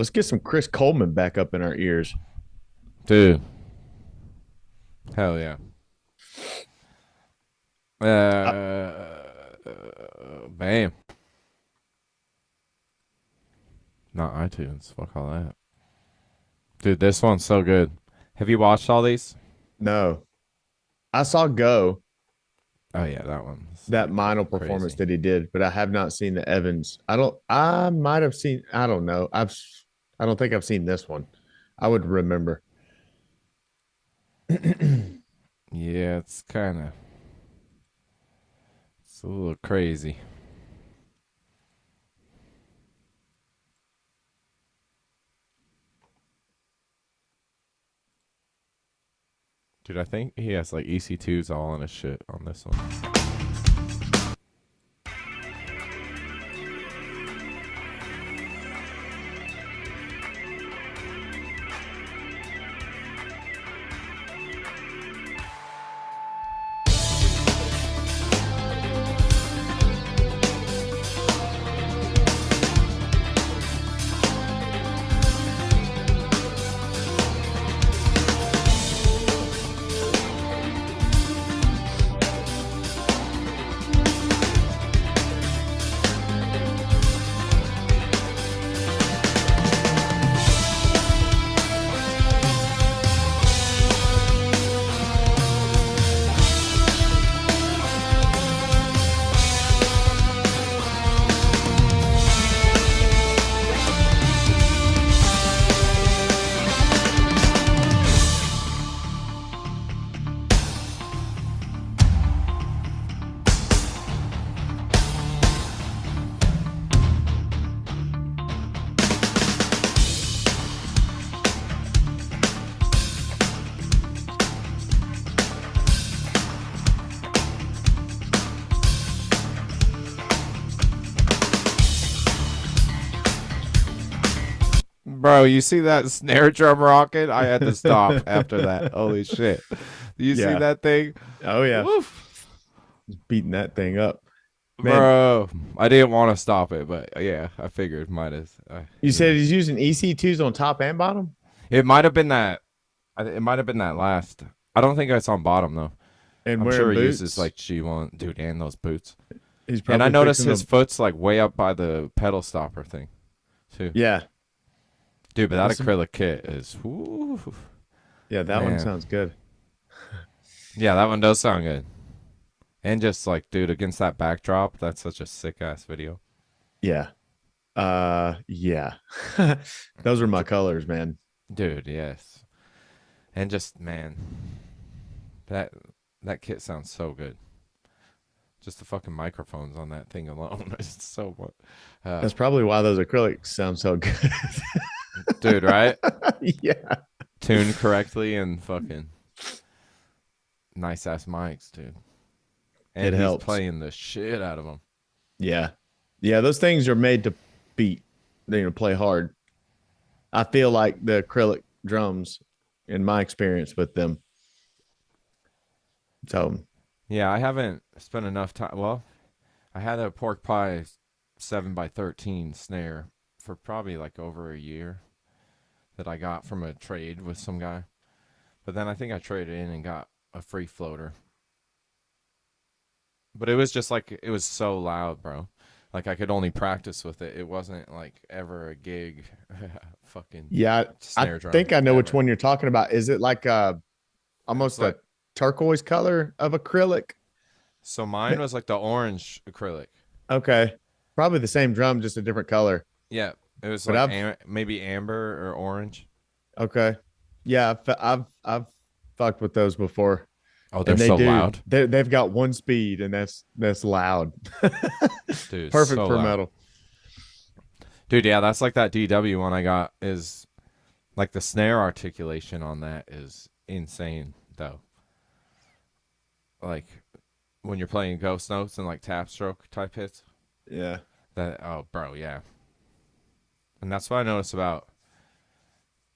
Let's get some Chris Coleman back up in our ears. Dude. Hell yeah. I, Bam. Not iTunes. Fuck all that. Dude, this one's so good. Have you watched all these? no, I saw Go Oh yeah, that one's that like minor performance crazy. that he did, but I have not seen the Evans. I don't. I might have seen. I don't know. I don't think I've seen this one. I would remember. Yeah, it's a little crazy. Dude, I think he has like EC2s all in his shit on this one. Bro, you see that snare drum rocket? I had to stop after that. Holy shit. You see Yeah. that thing? Oh yeah. Woof. Beating that thing up, man. Bro, I didn't want to stop it, but yeah, I figured might as. You said he's using EC2s on top and bottom. It might have been that. It might have been that last. I don't think it's on bottom though. And I'm wearing sure he uses boots. like G1, dude, and those boots. He's And I probably noticed fixing his to. foot's like way up by the pedal stopper thing, too. Yeah. Dude, but that That's acrylic kit is, whoo, yeah. That one man. sounds good. Yeah, that one does sound good. And just like, dude, against that backdrop, that's such a sick ass video. Yeah. Yeah. Those are my colors, man. Dude, yes. And just, man, that that kit sounds so good. Just the fucking microphones on that thing alone is so much. That's probably why those acrylics sound so good. Dude, right? Yeah. Tuned correctly and fucking nice ass mics, dude. It And he's helps. playing the shit out of them. Yeah. Yeah, those things are made to beat. They're to play hard. I feel like the acrylic drums, in my experience with them. So Yeah, I haven't spent enough time. Well, I had a pork pie 7x13 snare for probably like over a year that I got from a trade with some guy. But then I think I traded in and got a free floater. But it was just like, it was so loud, bro. Like I could only practice with it. It wasn't like ever a gig fucking yeah, I snare drum think I know which ever. one you're talking about. Is it like It was almost a like, turquoise color of acrylic? so mine was like the orange acrylic. Okay. Probably the same drum, just a different color. Yeah, it was But like I've maybe amber or orange. okay. Yeah, I've fucked with those before. Oh, they're And they so do. loud. They've got one speed and that's loud. Dude, Perfect so for loud. metal. Dude, yeah, that's like that DW one I got is like the snare articulation on that is insane though. Like when you're playing ghost notes and like tap stroke type hits. Yeah. That oh bro, yeah. And that's what I noticed about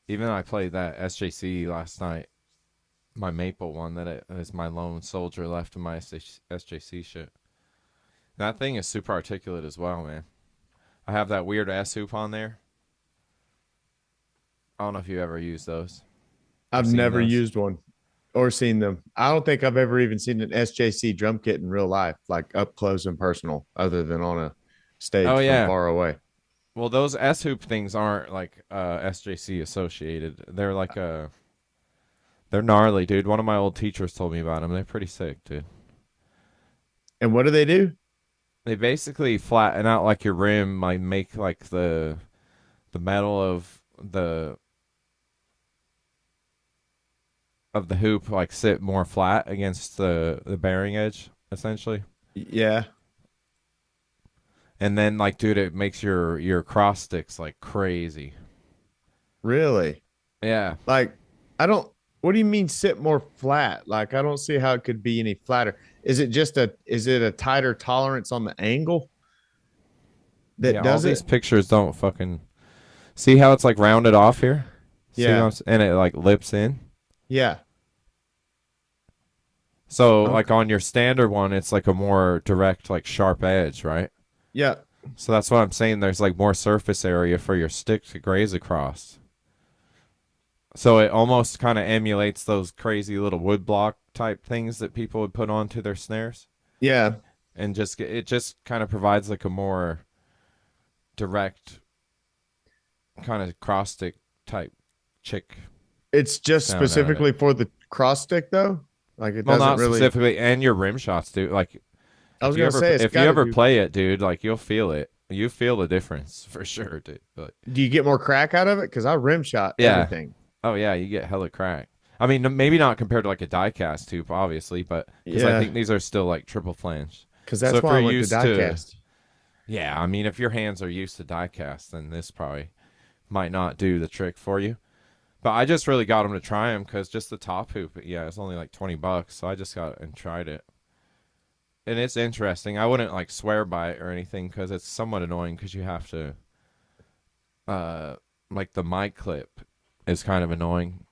even I played that SJC last night, my maple one that is my lone soldier left in my SJC shit. That thing is super articulate as well, man. I have that weird S hoop on there. I don't know if you ever use those or I've seen never those. used one or seen them. I don't think I've ever even seen an SJC drum kit in real life, like up close and personal, other than on a Oh stage from yeah. far away. Well, those S hoop things aren't like SJC associated. They're gnarly, dude. One of my old teachers told me about them. They're pretty sick, dude. And what do they do? They basically flatten out like your rim, like make like the metal of the hoop like sit more flat against the bearing edge, essentially. Yeah, And then like, dude, it makes your cross sticks like crazy. really. Yeah. Like, I don't. What do you mean sit more flat? Like, I don't see how it could be any flatter. Is it just a? Is it a tighter tolerance on the angle that Yeah, all does these it? pictures don't fucking see how it's like rounded off here. See what Yeah, and it like lips in. yeah. So like Okay. on your standard one, it's like a more direct, like sharp edge, right? Yeah, So that's what I'm saying. There's like more surface area for your stick to graze across. So it almost kind of emulates those crazy little wood block type things that people would put onto their snares, yeah. and just it just kind of provides like a more direct kind of cross stick type chick It's just sound out of it. specifically for the cross stick though. Like it Well, doesn't not really. specifically, and your rim shots, dude. Like I was gonna say it's if you got to ever do. play it, dude, like you'll feel it. You feel the difference for sure, dude. But Do you get more crack out of it? Because I rim shot yeah, everything. oh yeah, you get hella crack. I mean, maybe not compared to like a diecast tube, obviously, but because I Yeah, think these are still like triple flange. because So that's if why you're I went to used to, diecast. yeah, I mean, if your hands are used to diecast, then this probably might not do the trick for you. But I just really got them to try them because just the top hoop, yeah, it's only like $20, so I just got it and tried it, and it's interesting. I wouldn't like swear by it or anything because it's somewhat annoying because you have to, uh, like the mic clip is kind of annoying.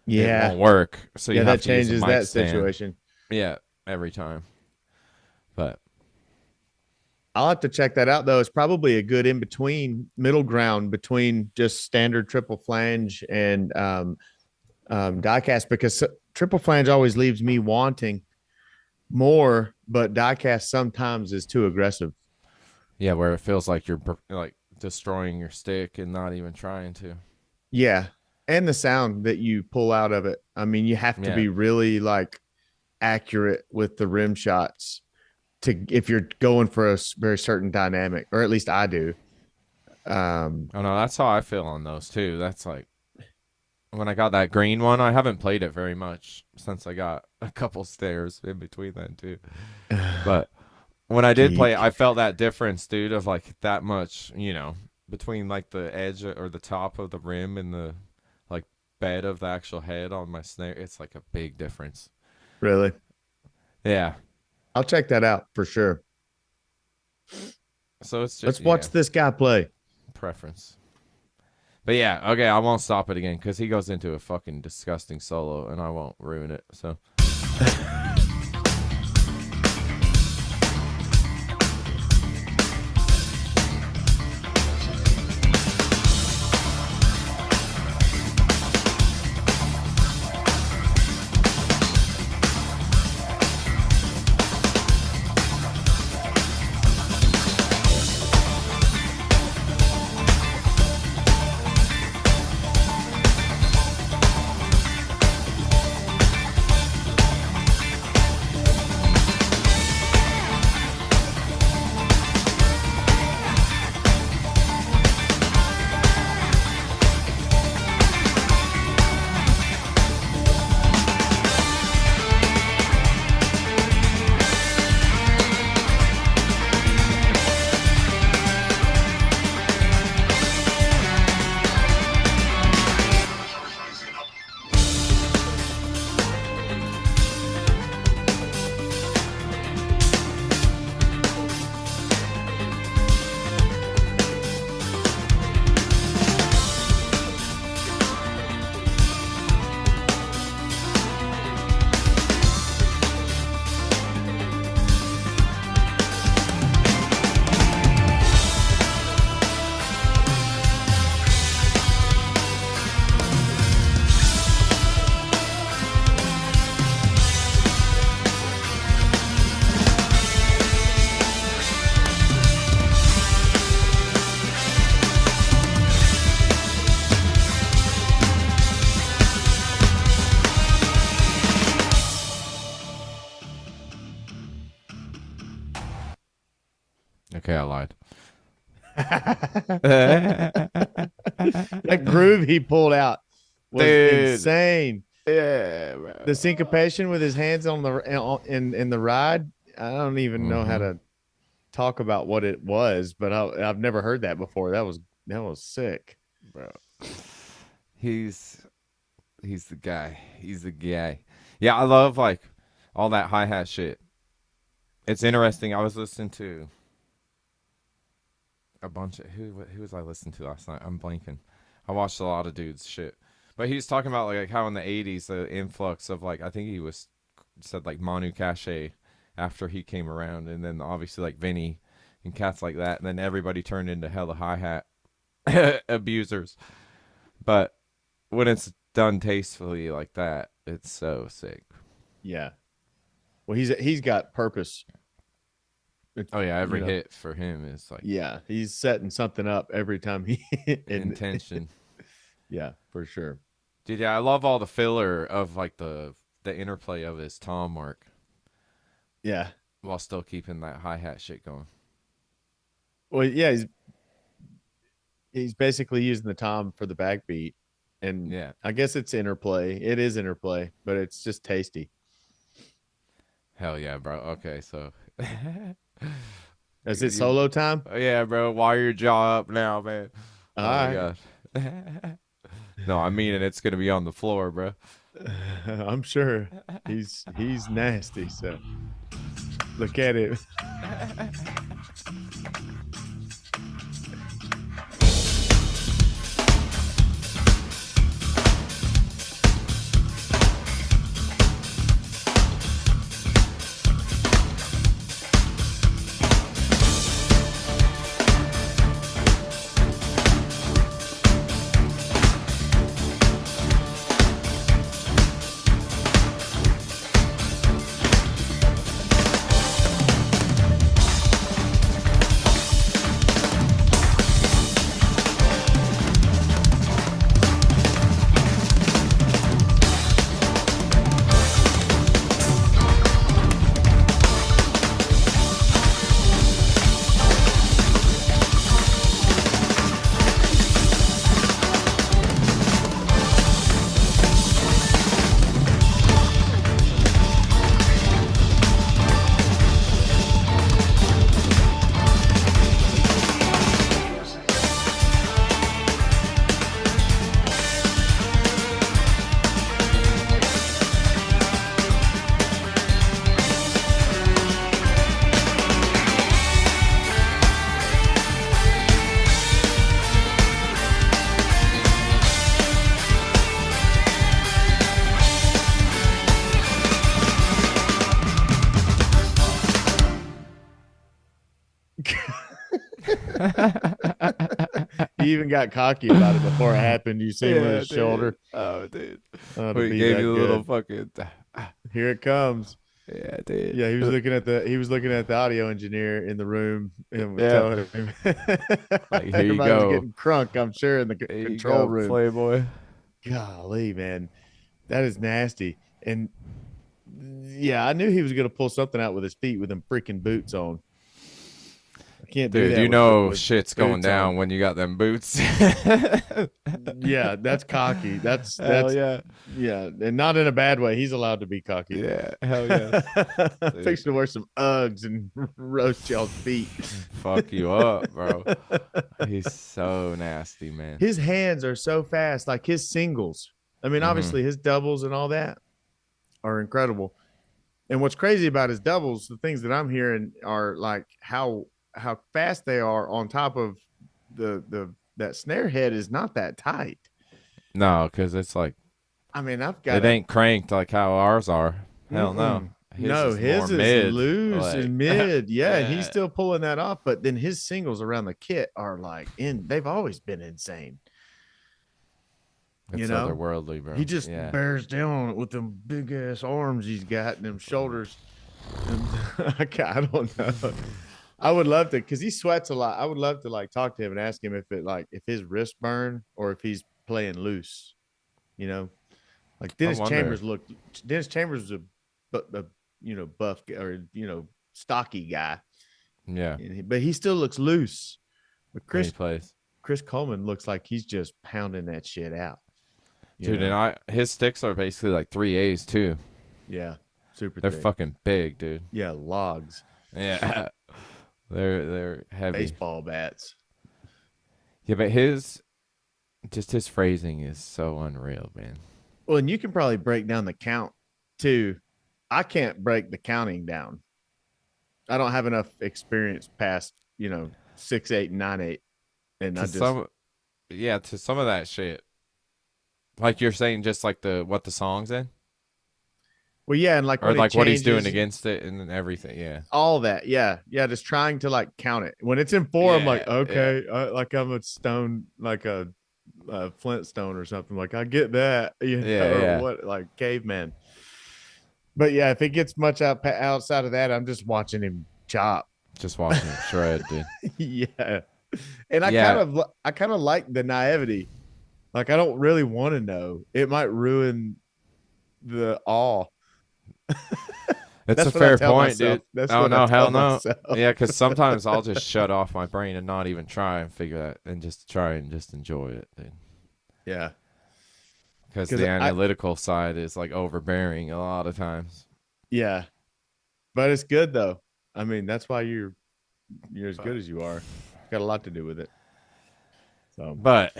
It Yeah, won't work, so yeah, you that have to use a changes mic that stand. situation. Yeah, every time. But I'll have to check that out though. It's probably a good in between middle ground between just standard triple flange and diecast because triple flange always leaves me wanting more, but diecast sometimes is too aggressive. yeah, where it feels like you're like destroying your stick and not even trying to. Yeah. And the sound that you pull out of it. I mean, you have to Yeah. be really like accurate with the rim shots to if you're going for a very certain dynamic, or at least I do. Oh no, that's how I feel on those too. That's like when I got that green one. I haven't played it very much since I got a couple stairs in between then too. But when I did play it, Geek. I felt that difference, dude, of like that much, between like the edge or the top of the rim and the like bed of the actual head on my snare. It's like a big difference. Really? Yeah. I'll check that out for sure. So it's just Let's watch this guy play. preference. But yeah, okay, I won't stop it again because he goes into a fucking disgusting solo and I won't ruin it. So. I lied. That groove he pulled out was Dude. insane. Yeah, The bro. syncopation with his hands on the in the ride. I don't even know how Mm-hmm. to talk about what it was, but I've never heard that before. That was sick. Bro. He's he's the guy. He's the guy. Yeah, I love like all that hi hat shit. It's interesting. I was listening to a bunch of who was I listening to last night? I'm blanking. I watched a lot of dudes shit. But he was talking about like how in the 80s the influx of like I think he was said like Manu Katché after he came around, and then obviously like Vinny and cats like that, and then everybody turned into hella hi-hat abusers. But when it's done tastefully like that, it's so sick. Yeah. Well, he's got purpose. Oh yeah, You every know, hit for him is like yeah, he's setting something up every time he and intention. yeah, for sure. Dude, yeah, I love all the filler of like the interplay of his tom mark Yeah. while still keeping that hi-hat shit going. Well, yeah, he's basically using the tom for the backbeat, and Yeah. I guess it's interplay. It is interplay, but it's just tasty. Hell yeah, bro. Okay, so Is it you, solo time? yeah, bro, wire your jaw up now, man. All Oh my right. god. No, I mean it. It's gonna be on the floor, bro. I'm sure he's nasty. So look at it. He even got cocky about it before it happened. You see him with Yeah, his dude. shoulder. Oh, dude. Oh, to We be gave that you a little good. fucking. Here it comes. Yeah, dude. Yeah, he was looking at the audio engineer in the room and was Yeah. telling him Like, here you everybody was go. getting crunk, I'm sure, in the Here you control go, room. Playboy. Golly, man. That is nasty. And yeah, I knew he was gonna pull something out with his feet with them freaking boots on. I can't do Dude, that you know with shit's going boots down on. when you got them boots. Yeah, that's cocky. Hell That's yeah. yeah, and not in a bad way. He's allowed to be cocky. Yeah, hell yes. Dude, Fixing to wear some Uggs and roast y'all's feet. fuck you up, bro. He's so nasty, man. His hands are so fast, like his singles. I mean, Mm-hmm. obviously his doubles and all that are incredible. And what's crazy about his doubles, the things that I'm hearing are like how fast they are on top of the that snare head is not that tight. No, because it's like, I mean, I've got it a ain't cranked like how ours are. Hell no. His no, is more his is mid. loose Like, and mid. Yeah, and he's yeah. still pulling that off. But then his singles around the kit are like they've always been insane. You It's know, otherworldly, bro. he just Yeah. bears down on it with them big ass arms he's got and them shoulders. And I don't know. I would love to because he sweats a lot. I would love to like talk to him and ask him if it like if his wrist burn or if he's playing loose. You know, like I wonder. Dennis Chambers was a buff or stocky guy, Yeah, But he still looks loose. But when he plays. Chris Coleman looks like he's just pounding that shit out. You Dude, know? his sticks are basically like 3As too. Yeah. Super They're thick. fucking big, dude. Yeah, logs. Yeah. They're heavy. Baseball bats. Yeah, but his phrasing is so unreal, man. Well, and you can probably break down the count too. I can't break the counting down. I don't have enough experience past, 6/8 and 9/8. And I To just some Yeah, to some of that shit. Like you're saying just like the what the song's in? well, yeah, and like Or when it like what he's doing changes, against it and everything, yeah. all that. Yeah. Yeah. Just trying to like count it. When it's in four, I'm like, Yeah, yeah. okay, like I'm a stone, like a Flintstone or something. Like I get that, Yeah, or yeah. what, like caveman. But yeah, if it gets much outside of that, I'm just watching him chop. Just watching him shred, dude. Yeah. And Yeah. I kind of like the naivety. Like I don't really want to know. It might ruin the awe. It's a That's what I fair tell point, myself. dude. That's Oh what I no, tell hell no. myself. Yeah, because sometimes I'll just shut off my brain and not even try and figure that and just try and just enjoy it, dude. Yeah. Because Because the I analytical side is like overbearing a lot of times. yeah. But it's good though. I mean, that's why you're as good as you are. It's got a lot to do with it. So But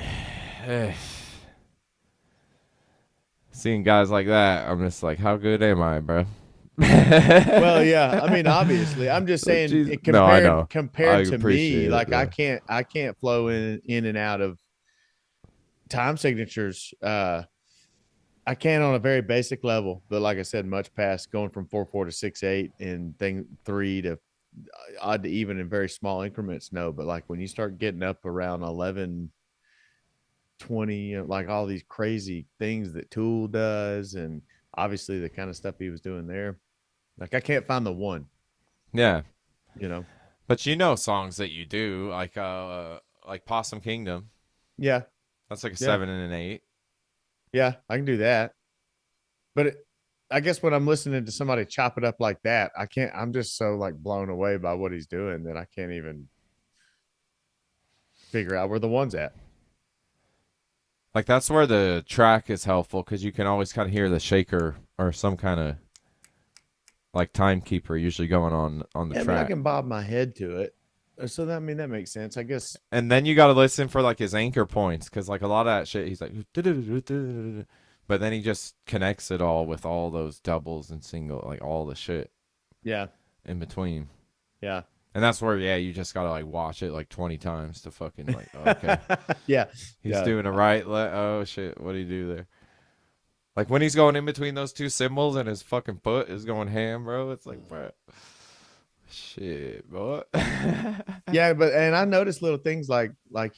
seeing guys like that, I'm just like, how good am I, bro? well, yeah. I mean, obviously, I'm just saying Jeez. it No, I know. I compared to me, appreciate it, like though. I can't flow in and out of time signatures. I can on a very basic level, but like I said, much past going from 4/4 to 6/8 and thing 3 to odd to even in very small increments. No, but like when you start getting up around 11, 20, like all these crazy things that Tool does, and obviously the kind of stuff he was doing there, like I can't find the one, Yeah. you know. But songs that you do, like Possum Kingdom. Yeah, That's like a yeah, 7 and an 8. yeah. I can do that, but I guess when I'm listening to somebody chop it up like that, I can't. I'm just so like blown away by what he's doing that I can't even figure out where the one's at. Like that's where the track is helpful because you can always kind of hear the shaker or some kind of like timekeeper usually going on the Yeah, I mean, I track. can bob my head to it. So that, I mean, that makes sense. I guess. And then you got to listen for like his anchor points because like a lot of that shit he's like, but then he just connects it all with all those doubles and single, like all the shit Yeah. in between. Yeah. And that's where you just gotta like watch it like 20 times to fucking like okay, Yeah. he's Yeah. doing a right. Oh shit, what do you do there? Like when he's going in between those two cymbals and his fucking foot is going ham, bro. It's like, bro, shit, boy. Yeah, and I noticed little things like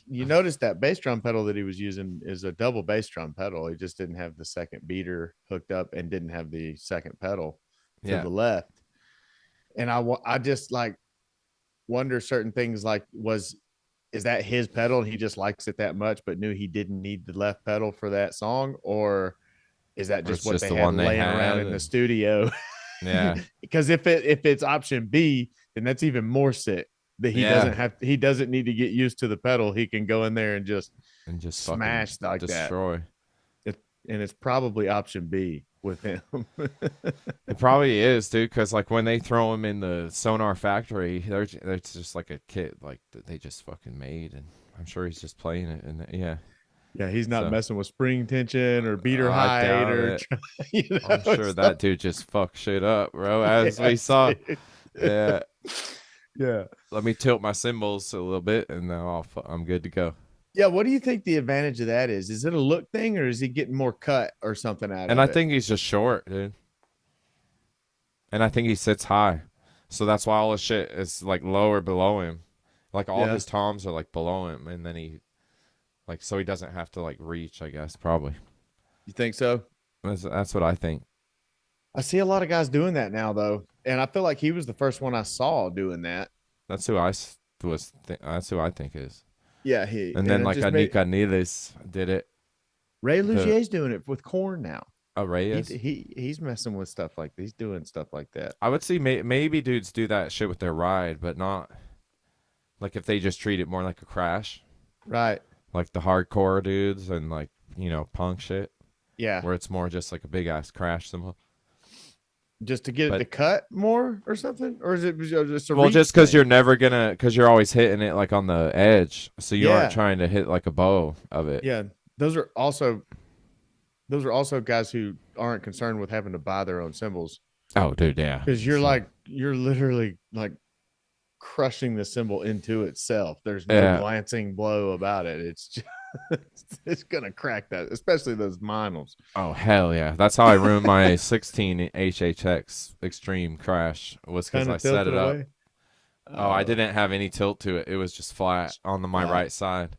you noticed that bass drum pedal that he was using is a double bass drum pedal. He just didn't have the second beater hooked up and didn't have the second pedal to Yeah, the left. And I just like wonder certain things like is that his pedal and he just likes it that much but knew he didn't need the left pedal for that song, or is that or just it's what just they the had one they laying around had. in the studio? Yeah, Because if it's option B, then that's even more sick that yeah, he doesn't need to get used to the pedal. He can go in there and just and just fucking smash like that. destroy. And it's probably option B with him. It probably is, dude. Because like when they throw him in the Sonar Factory, there's just like a kit like that they just fucking made, and I'm sure he's just playing it. And yeah, Yeah, he's not so messing with spring tension or beater I height doubt or it. I'm sure stuff. that dude just fucked shit up, bro. As Yeah, we saw. dude. Yeah. Yeah. Let me tilt my cymbals a little bit, and now I'm good to go. Yeah, what do you think the advantage of that is? Is it a look thing or is he getting more cut or something out And of I it? think he's just short, dude. And I think he sits high, so that's why all his shit is like lower below him. Like all Yeah. his toms are like below him, and then he like so he doesn't have to like reach. I guess probably You think so? that's what I think. I see a lot of guys doing that now though. And I feel like he was the first one I saw doing that. That's who I that's who I think is. Yeah, And and then it like just made Anika Needles did it. Ray The Lugier's doing it with corn now. Reyes. He's messing with stuff like he's doing stuff like that. I would see maybe dudes do that shit with their ride, but not Like if they just treat it more like a crash, Right. like the hardcore dudes and like, punk shit, Yeah. where it's more just like a big ass crash symbol. Just to get it But to cut more or something? Or is it just a well, reach just because thing? because you're always hitting it like on the edge, so you aren't Yeah. trying to hit like a bow of it. Yeah. Those are also those are also guys who aren't concerned with having to buy their own cymbals Oh, dude, yeah. because So, you're literally like crushing the cymbal into itself. There's no yeah. glancing blow about it. It's just it's gonna crack that, especially those vinyls. Oh, hell yeah. That's how I ruined my 16 HHX Extreme crash was because Kind I of set tilted it up. away. Oh, I didn't have any tilt to it. It was just flat on my Flat. right side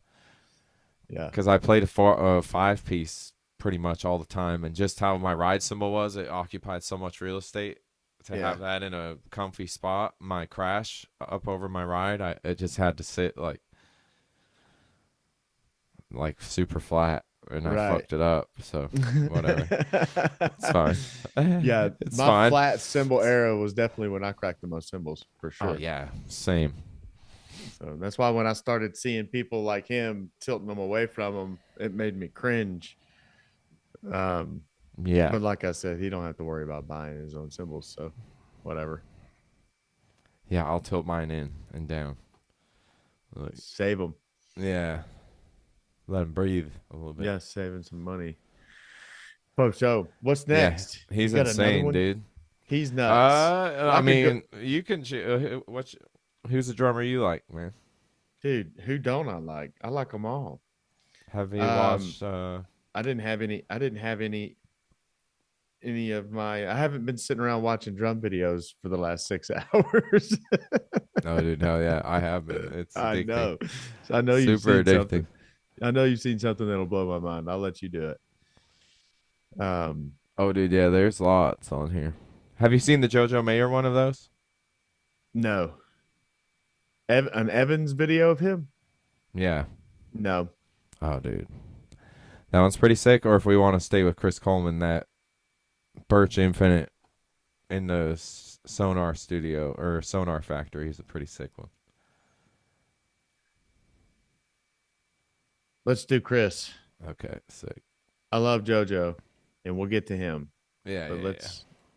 Yeah. because I played a 5-piece pretty much all the time. And just how my ride cymbal was, it occupied so much real estate. To Yeah. have that in a comfy spot, my crash up over my ride, it just had to sit like super flat, and I Right. fucked it up. So whatever, it's fine. Yeah, It's my fine. flat cymbal era was definitely when I cracked the most cymbals for Oh sure. yeah, same. So that's why when I started seeing people like him tilting them away from him, it made me cringe. Um, Yeah, but like I said, he don't have to worry about buying his own cymbals, so whatever. yeah. I'll tilt mine in and down. Like, Save them. yeah, let him breathe a little bit. Yeah, saving some money. Oh, so what's Yeah, next? he's You got another insane, one? dude. He's nuts. I I could go, mean, you can. Who's the drummer you like, man? dude. Who don't I like? I like them all. Have you Um, watched? I didn't have any. I didn't have any of my. I haven't been sitting around watching drum videos for the last 6 hours. No, dude, no, yeah, I have been. It's I addicting. know. I know you've Super seen addicting. something. I know you've seen something that'll blow my mind. I'll let you do it. Um, Oh, dude, yeah, there's lots on here. Have you seen the JoJo Mayer one of those? no. An Evans video of him? Yeah. No. Oh, dude, that one's pretty sick. Or if we want to stay with Chris Coleman, that Birch Infinite in the Sonar Studio or Sonar Factory is a pretty sick one. Let's do Chris. Okay, sick. I love JoJo, and we'll get to him. Yeah, But yeah,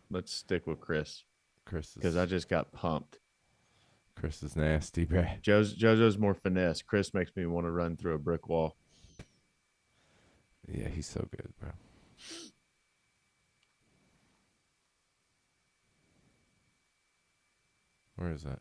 let's stick with Chris Chris because I just got pumped. Chris is nasty, bro. JoJo's more finesse. Chris makes me want to run through a brick wall. Yeah, he's so good, bro. Where is that?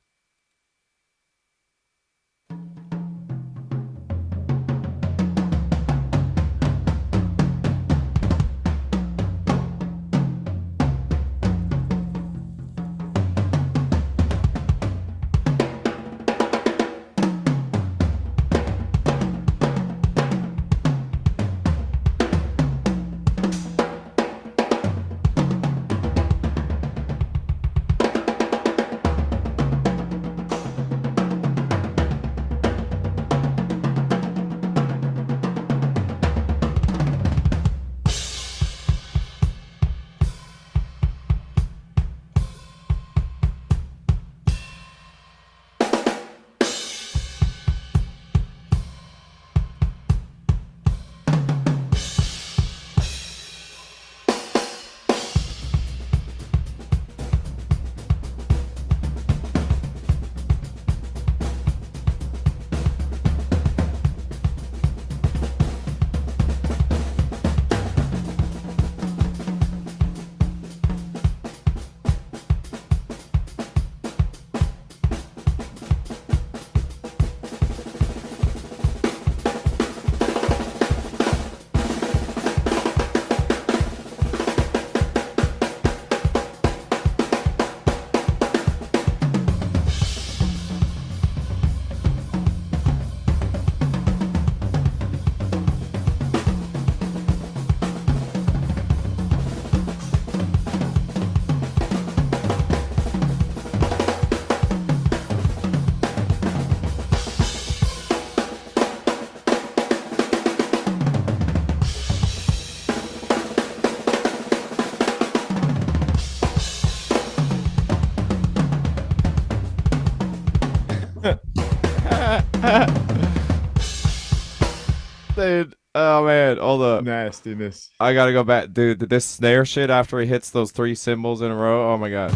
Dude, oh man, hold up. Nastiness. I gotta go back. Dude, this snare shit after he hits those 3 cymbals in a row. Oh my god.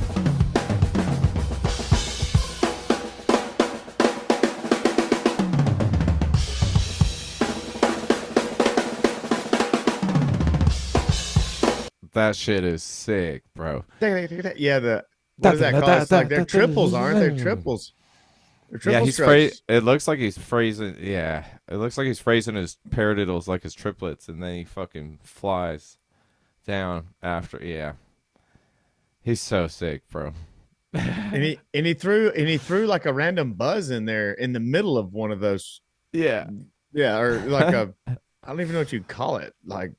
That shit is sick, bro. Yeah, what is that called? It's like they're triples, aren't they? Triples. They're Yeah, triple strokes. it looks like he's phrasing. Yeah, it looks like he's phrasing his paradiddles like his triplets, and then he fucking flies down after. Yeah, he's so sick, bro. And he threw like a random buzz in there in the middle of one of those. Yeah. Yeah, or like a I don't even know what you'd call it. Like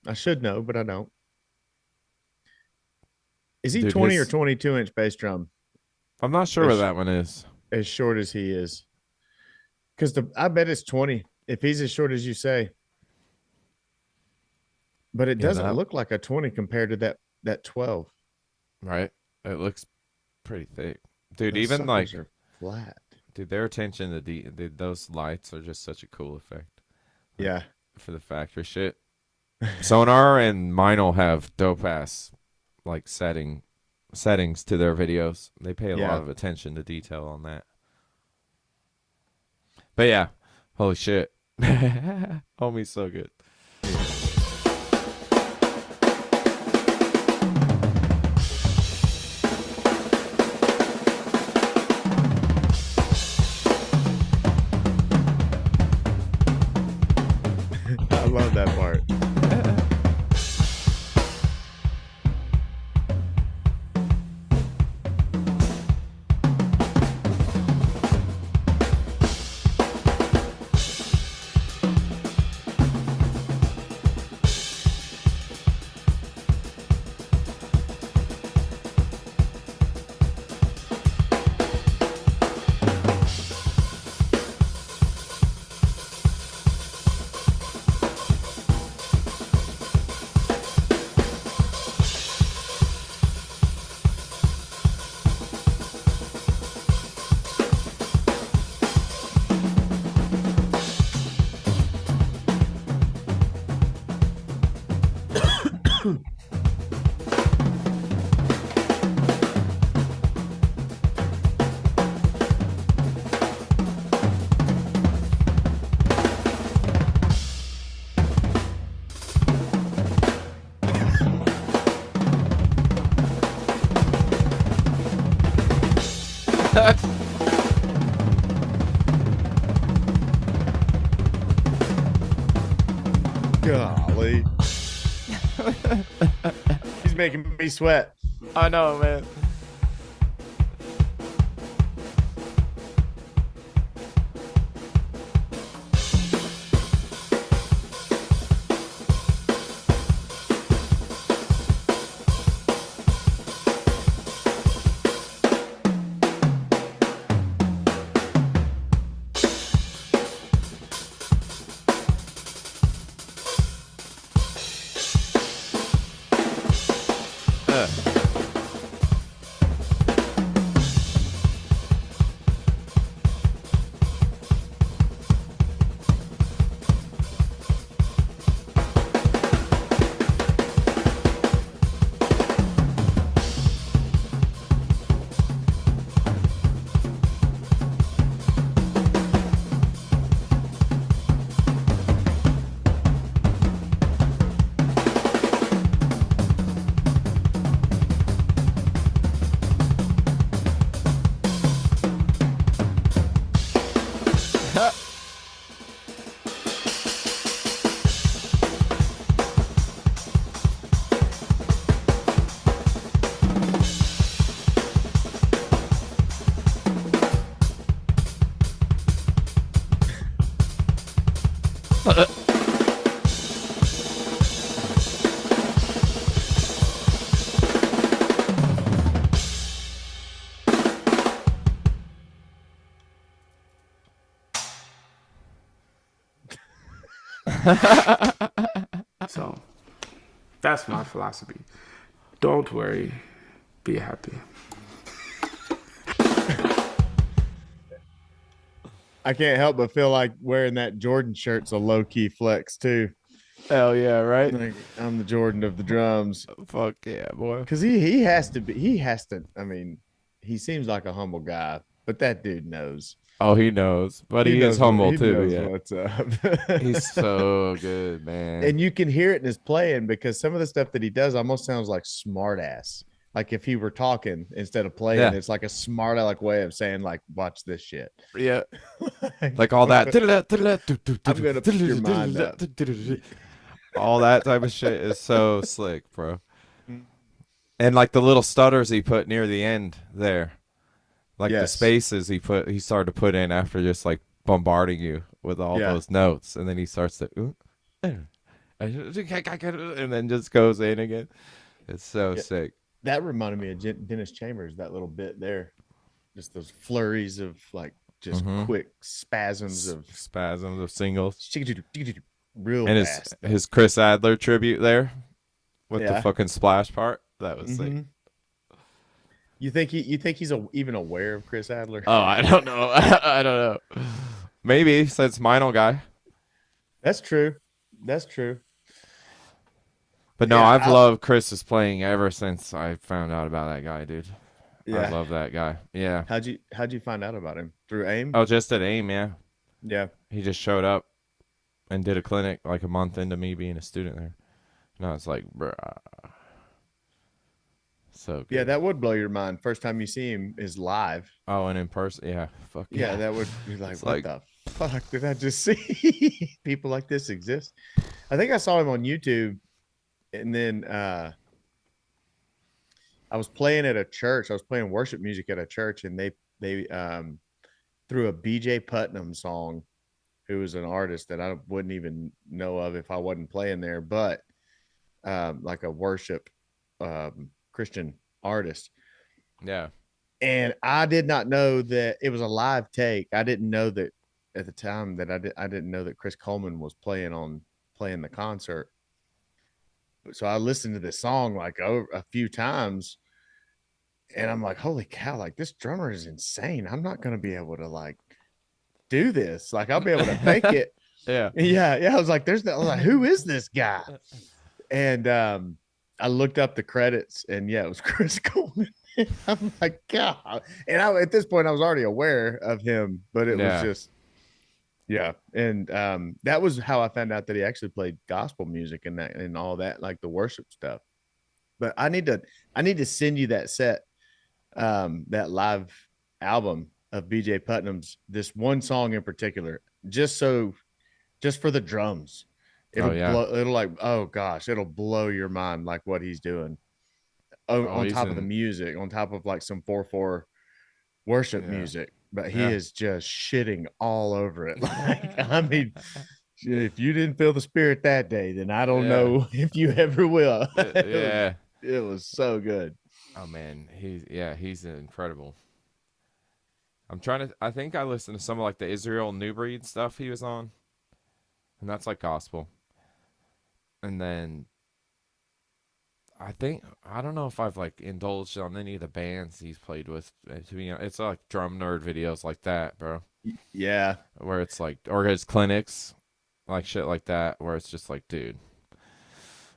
I should know, but I don't. Is he Dude, 20 or 22-inch bass drum? I'm not sure As, where that one is. as short as he is. Because I bet it's 20 if he's as short as you say. But it Yeah, doesn't look like a 20 compared to that 12. Right? It looks pretty thick. Dude, Those even like are flat. dude, their attention to those lights are just such a cool effect. Like, Yeah. for the factory shit. Sonar and Meinl have dope ass like settings to their videos. They pay a lot of attention to detail on that. But yeah, holy shit. Homie's so good. I love that part. Golly. He's making me sweat. I know, man. So that's my philosophy. Don't worry, be happy. I can't help but feel like wearing that Jordan shirt's a low key flex too. Hell yeah, right? Like I'm the Jordan of the drums. Fuck yeah, boy. Because he has to be, he has to, I mean, he seems like a humble guy, but that dude knows. Oh, he knows, but he is knows what, humble he too. knows Yeah, what's up. he's so good, man. And you can hear it in his playing because some of the stuff that he does almost sounds like smart ass. Like if he were talking instead of playing, Yeah. it's like a smart aleck way of saying, like, watch this shit. Yeah, like all that. I'm gonna put your mind up. All that type of shit is so slick, bro. And like the little stutters he put near the end there, like the Yes. spaces he started to put in after just like bombarding you with all Yeah. those notes, and then he starts to and then just goes in again. It's so Yeah. sick. That reminded me of Dennis Chambers, that little bit there. Just those flurries of like just quick spasms of Singles. real And fast. his Chris Adler tribute there with the Yeah. fucking splash part. That was sick. Mhm. You think he's even aware of Chris Adler? Oh, I don't know. I don't know. Maybe since Minor guy. That's true. That's true. But no, Yeah, I've loved Chris's playing ever since I found out about that guy, dude. Yeah. I love that guy. Yeah. How'd you find out about him? Through AIM? Oh, just at AIM, yeah. Yeah. He just showed up and did a clinic like a month into me being a student there. And I was like, bruh. So good. Yeah, that would blow your mind. First time you see him is live. Oh, and in person, yeah. Fuck Yeah, that would be like, It's what like- the fuck did I just see? People like this exist. I think I saw him on YouTube, and then I was playing at a church. I was playing worship music at a church, and they threw a BJ Putnam song, who was an artist that I wouldn't even know of if I wasn't playing there, but like a worship Christian artist. Yeah. And I did not know that it was a live take. I didn't know that at the time that I didn't know that Chris Coleman was playing the concert. So I listened to this song like a few times, and I'm like, holy cow, like this drummer is insane. I'm not going to be able to like do this. Like I'll be able to fake it. Yeah. Yeah. I was like, I was like, who is this guy? And I looked up the credits, and yeah, it was Chris Coleman. I'm like, God. And at this point, I was already aware of him, but it was just, yeah. And that was how I found out that he actually played gospel music and all that, like the worship stuff. But I need to send you that set, that live album of BJ Putnam's, this one song in particular, just for the drums. It'll like, oh gosh, it'll blow your mind, like what he's doing on top of the music, on top of like some 4/4 worship music. But he is just shitting all over it. Like, I mean, if you didn't feel the spirit that day, then I don't know if you ever will. Yeah. It was so good. Oh man, he's incredible. I think I listened to some of like the Israel New Breed stuff he was on. And that's like gospel. And then I don't know if I've like indulged on any of the bands he's played with. To be honest, it's like drum nerd videos like that, bro. Yeah. Where it's like, or his clinics, like shit like that, where it's just like, dude,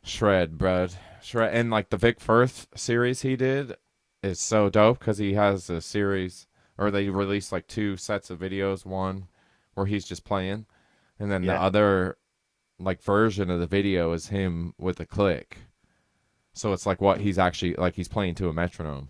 shred. And like the Vic Firth series he did is so dope because he has a series, or they released like 2 sets of videos, one where he's just playing, and then the other like version of the video is him with a click. So it's like what he's actually like, he's playing to a metronome.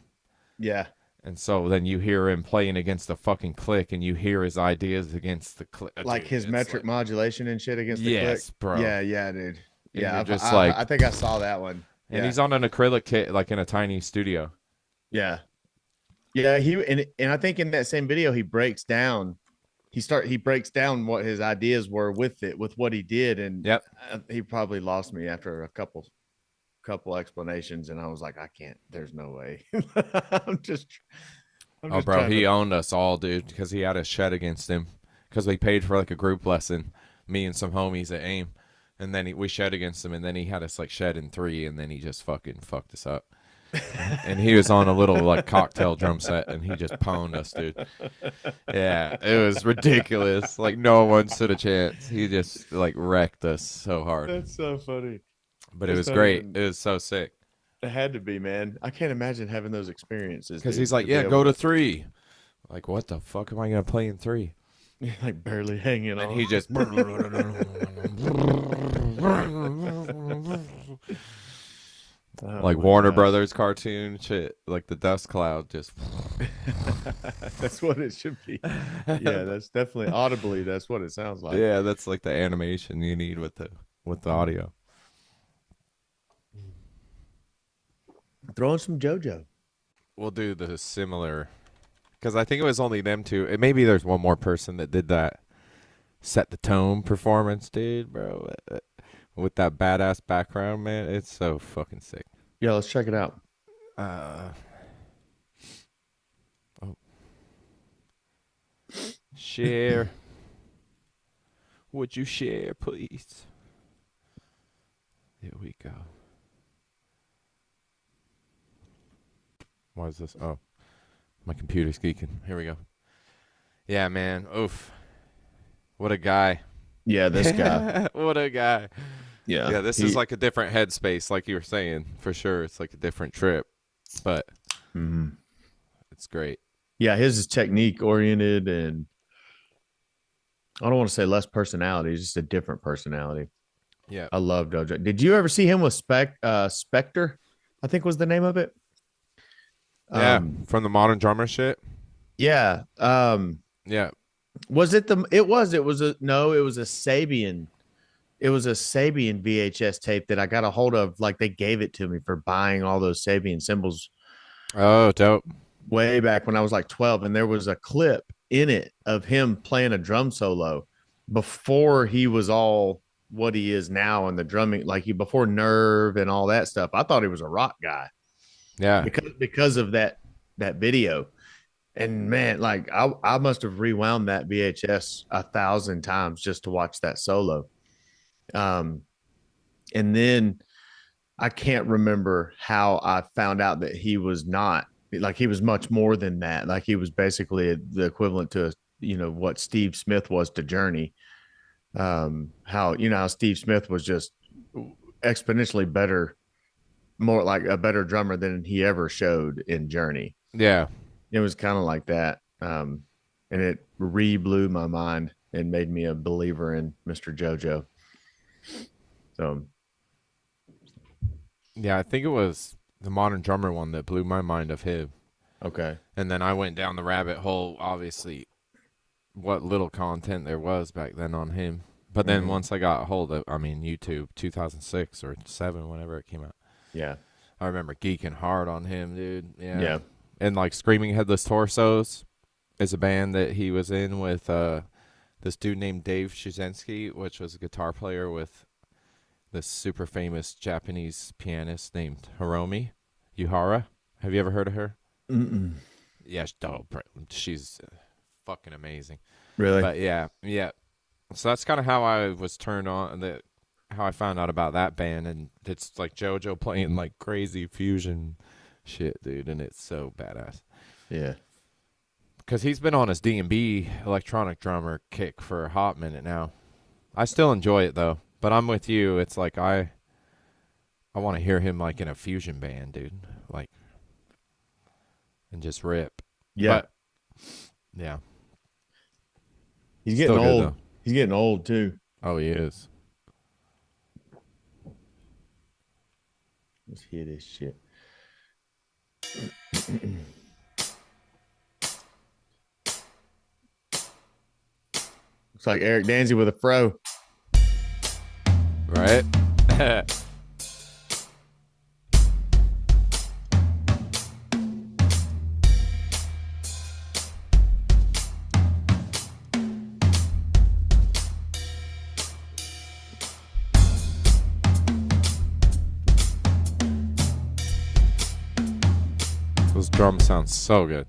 Yeah. And so then you hear him playing against the fucking click, and you hear his ideas against the click. Like dude, his metric modulation and shit against the click. bro. Yeah, dude. Yeah, just I think I saw that one. And he's on an acrylic kit, like in a tiny studio. Yeah. Yeah, and I think in that same video he breaks down what his ideas were with what he did, and he probably lost me after a couple explanations, and I was like, I can't. There's no way. I'm just bro, he owned us all, dude, because he had a shed against him because we paid for like a group lesson, me and some homies at AIM, and then we shed against him, and then he had us like shed in 3, and then he just fucking fucked us up. and he was on a little like cocktail drum set, and he just pwned us, dude. Yeah, it was ridiculous. Like no one stood a chance. He just like wrecked us so hard. That's so funny. But it That's was not great. even- It was so sick. It had to be, man. I can't imagine having those experiences. Because dude, he's like, be yeah, able go to 3. Like, what the fuck am I gonna play in 3? like barely hanging on. And he just Oh like my Warner gosh. Brothers cartoon shit, like the dust cloud just. That's what it should be. Yeah, that's definitely audibly. That's what it sounds like. Yeah, that's like the animation you need with the audio. Throw in some JoJo. We'll do the similar, because I think it was only them two. And maybe there's one more person that did that set the tone performance, dude, bro. With that badass background, man, it's so fucking sick. Yeah, let's check it out. Oh. Share. Would you share, please? Here we go. Why is this? Oh, my computer's geeking. Here we go. Yeah, man. Oof. What a guy. Yeah, this guy. What a guy. Yeah. Yeah, this is like a different headspace, like you were saying, for sure. It's like a different trip, but it's great. Yeah, his is technique oriented, and I don't want to say less personality, just a different personality. Yeah. I love Dojo. Did you ever see him with Spectre? I think was the name of it. Yeah, from the Modern Drummer shit. Yeah. Yeah. Was it it was a Sabian. It was a Sabian VHS tape that I got a hold of. Like they gave it to me for buying all those Sabian cymbals Oh, dope. way back when I was like 12. And there was a clip in it of him playing a drum solo before he was all what he is now in the drumming, like before Nerve and all that stuff. I thought he was a rock guy. Yeah. Because of that video. And man, like I must have rewound that VHS 1,000 times just to watch that solo. And then I can't remember how I found out that he was not, like he was much more than that. Like he was basically the equivalent to what Steve Smith was to Journey. How Steve Smith was just exponentially better, more like a better drummer than he ever showed in Journey. Yeah. It was kind of like that. And it blew my mind and made me a believer in Mr. JoJo. So, Yeah, I think it was the Modern Drummer one that blew my mind of him. okay. And then I went down the rabbit hole, obviously, what little content there was back then on him. But then once I got a hold of, YouTube, 2006 or 7, whenever it came out. Yeah. I remember geeking hard on him, dude. Yeah. Yeah. And like Screaming Headless Torsos is a band that he was in with this dude named Dave Shizensky, which was a guitar player with this super famous Japanese pianist named Hiromi Yuhara. Have you ever heard of her? Mm-mm. Yeah, she's fucking amazing. Really? But yeah. So that's kind of how I was turned on, how I found out about that band, and it's like JoJo playing like crazy fusion shit, dude, and it's so badass. Yeah. Because he's been on his D&B electronic drummer kick for a hot minute now. I still enjoy it though, but I'm with you. It's like I want to hear him like in a fusion band, dude, like, and just rip. Yeah. But, yeah. He's getting Still good, old. though. He's getting old too. Oh, he is. Let's hear this shit. Looks like Eric Dansie with a fro. Right? Those drums sound so good.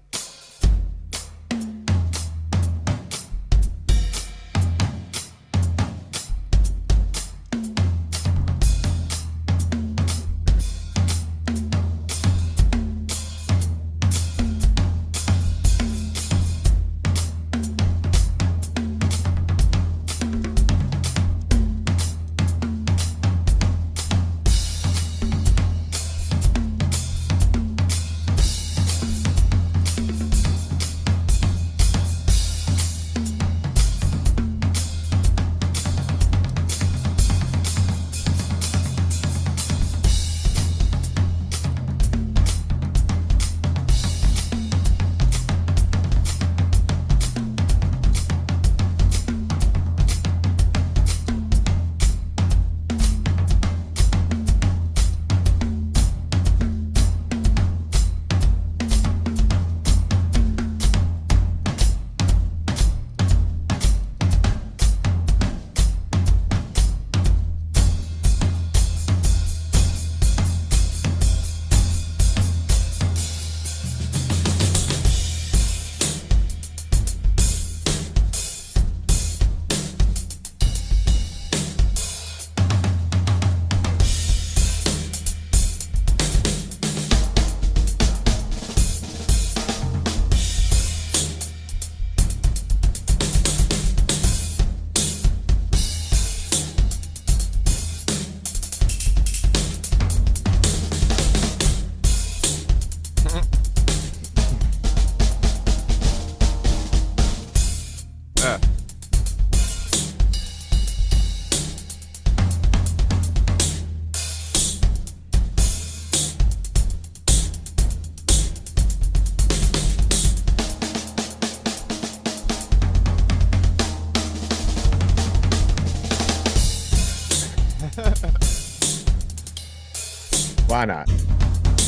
Why not?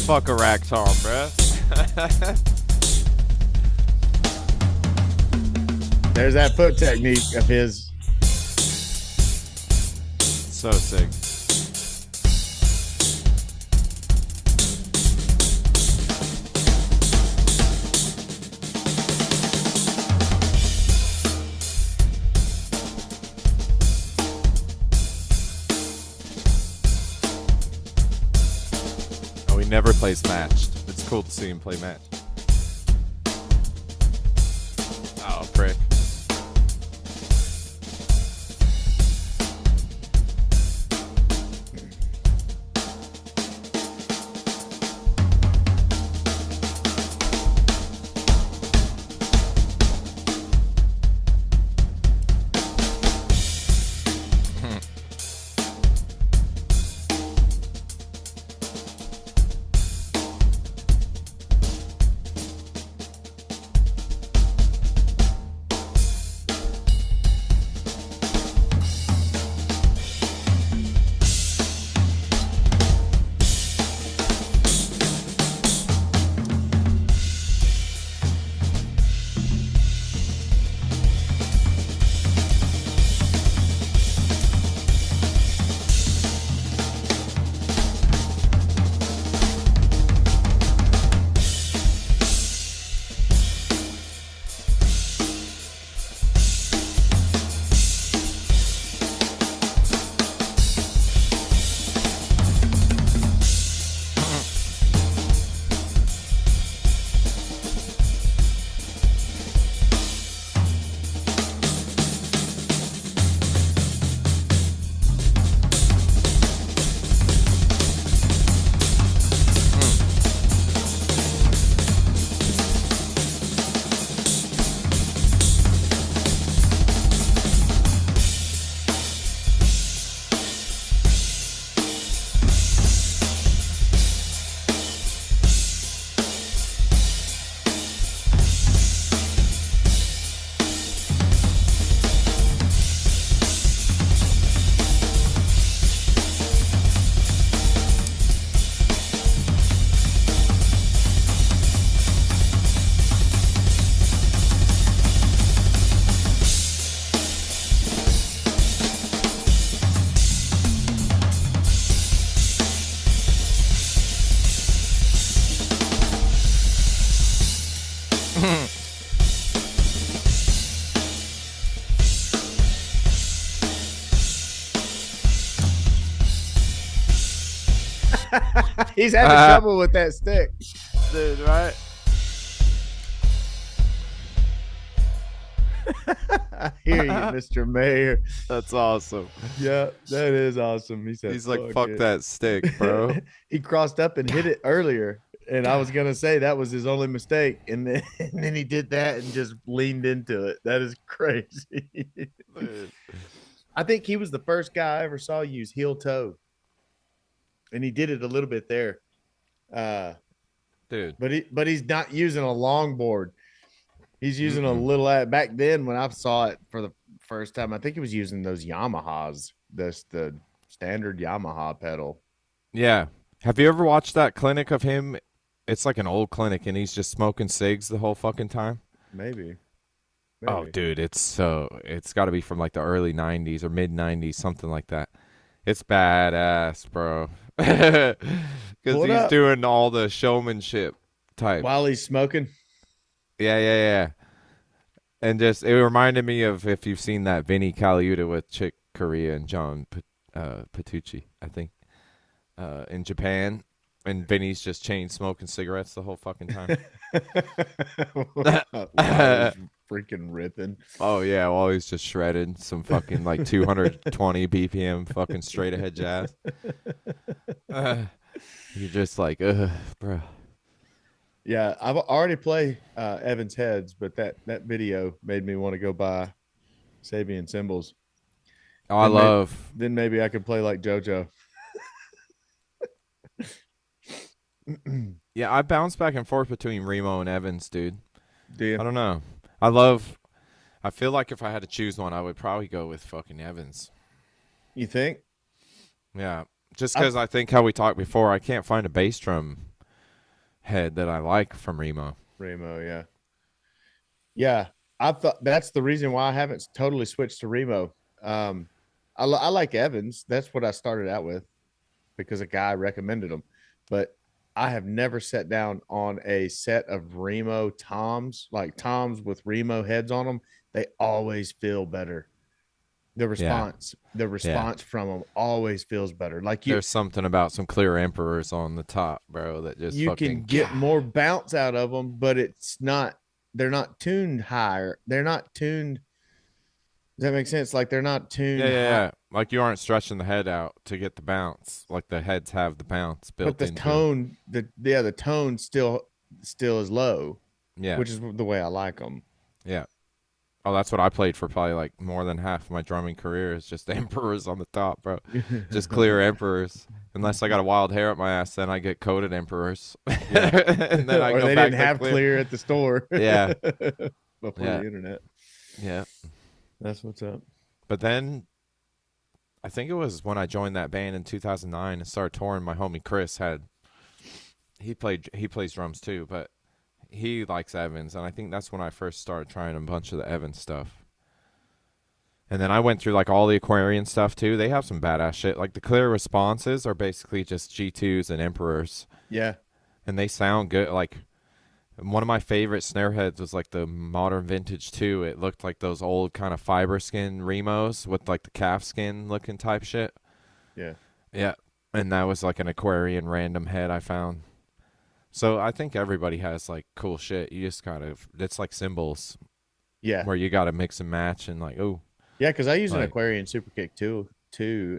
Fuck a rack tom, bruh. There's that foot technique of his. So sick. Oh, he never plays matched. It's cool to see him play match. Oh, prick. He's having trouble with that stick. Dude, right? I hear you, Mr. Mayor. That's awesome. Yeah, that is awesome. He said, He's like, fuck that stick, bro. He crossed up and hit it earlier. And I was going to say that was his only mistake. And then he did that and just leaned into it. That is crazy. I think he was the first guy I ever saw use heel toe. And he did it a little bit there. Dude. But he's not using a longboard. He's using a little back then when I saw it for the first time. I think he was using those Yamahas, the standard Yamaha pedal. Yeah. Have you ever watched that clinic of him? It's like an old clinic, and he's just smoking cigs the whole fucking time. Maybe. Oh, dude, it's got to be from like the early 90s or mid 90s, something like that. It's badass, bro. Because he's doing all the showmanship type. While he's smoking? Yeah. And just, it reminded me of, if you've seen that Vinny Caliuta with Chick Corea and John Petrucci, I think, in Japan. And Vinny's just chain smoking cigarettes the whole fucking time. Freaking ripping. Oh, yeah. Well, he's just shredded some fucking like 220 BPM fucking straight ahead jazz. You're just like, bro. Yeah, I've already played Evan's Heads, but that video made me want to go buy Sabian cymbals. Oh, Then maybe I could play like JoJo. Yeah, I bounce back and forth between Remo and Evans, dude. Do you? I don't know. I feel like if I had to choose one, I would probably go with fucking Evans. You think? Yeah. Just I, because I think how we talked before, I can't find a bass drum head that I like from Remo. Remo, yeah. Yeah, I thought that's the reason why I haven't totally switched to Remo. I like Evans. That's what I started out with because a guy recommended them. But I have never sat down on a set of Remo toms, like toms with Remo heads on them. They always feel better. Yeah. The Yeah. response from them always feels better. Like There's something about some clear emperors on the top, bro, that just you can fucking. get more bounce out of them, but it's not. They're not tuned higher. They're not tuned. Does that make sense? Like they're not Yeah, tuned yeah, high, yeah. Like you aren't stretching the head out to get the bounce. Like the heads have the bounce but built the into 'em. tone, the tone still is low, Yeah. which is the way I like them. Yeah. Oh, that's what I played for probably like more than half of my drumming career is just emperors on the top, bro. Just clear emperors. Unless I got a wild hair up my ass, then I get coated emperors. And then I Or go they back didn't to have clear at the store. Yeah. Before Yeah. the internet. Yeah. That's what's up. But then I think it was when I joined that band in 2009 and started touring. My homie Chris he plays drums too, but he likes Evans, and I think that's when I first started trying a bunch of the Evans stuff. And then I went through like all the Aquarian stuff too. They have some badass shit. Like the clear responses are basically just G2s and Emperors, Yeah. and they sound good. Like one of my favorite snare heads was like the Modern Vintage 2. It looked like those old kind of fiber skin Remos with like the calf skin looking type shit. Yeah. Yeah. And that was like an Aquarian random head I found. So I think everybody has like cool shit. You just it's like symbols Yeah. where you got to mix and match and like, oh. Yeah, because I use an Like- Aquarian Super Kick too,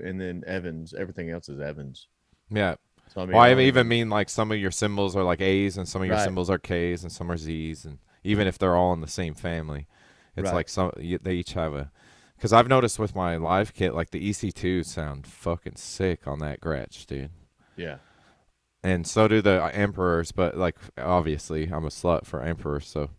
and then Evans. Everything else is Evans. Yeah. So I mean, Well, I don't even mean like some of your symbols are like A's and some of your Right. symbols are K's and some are Z's. And even if they're all in the same family, it's Right. like they each have a. Because I've noticed with my live kit, like the EC2s sound fucking sick on that Gretsch, dude. Yeah. And so do the Emperors, but like obviously I'm a slut for Emperors, so.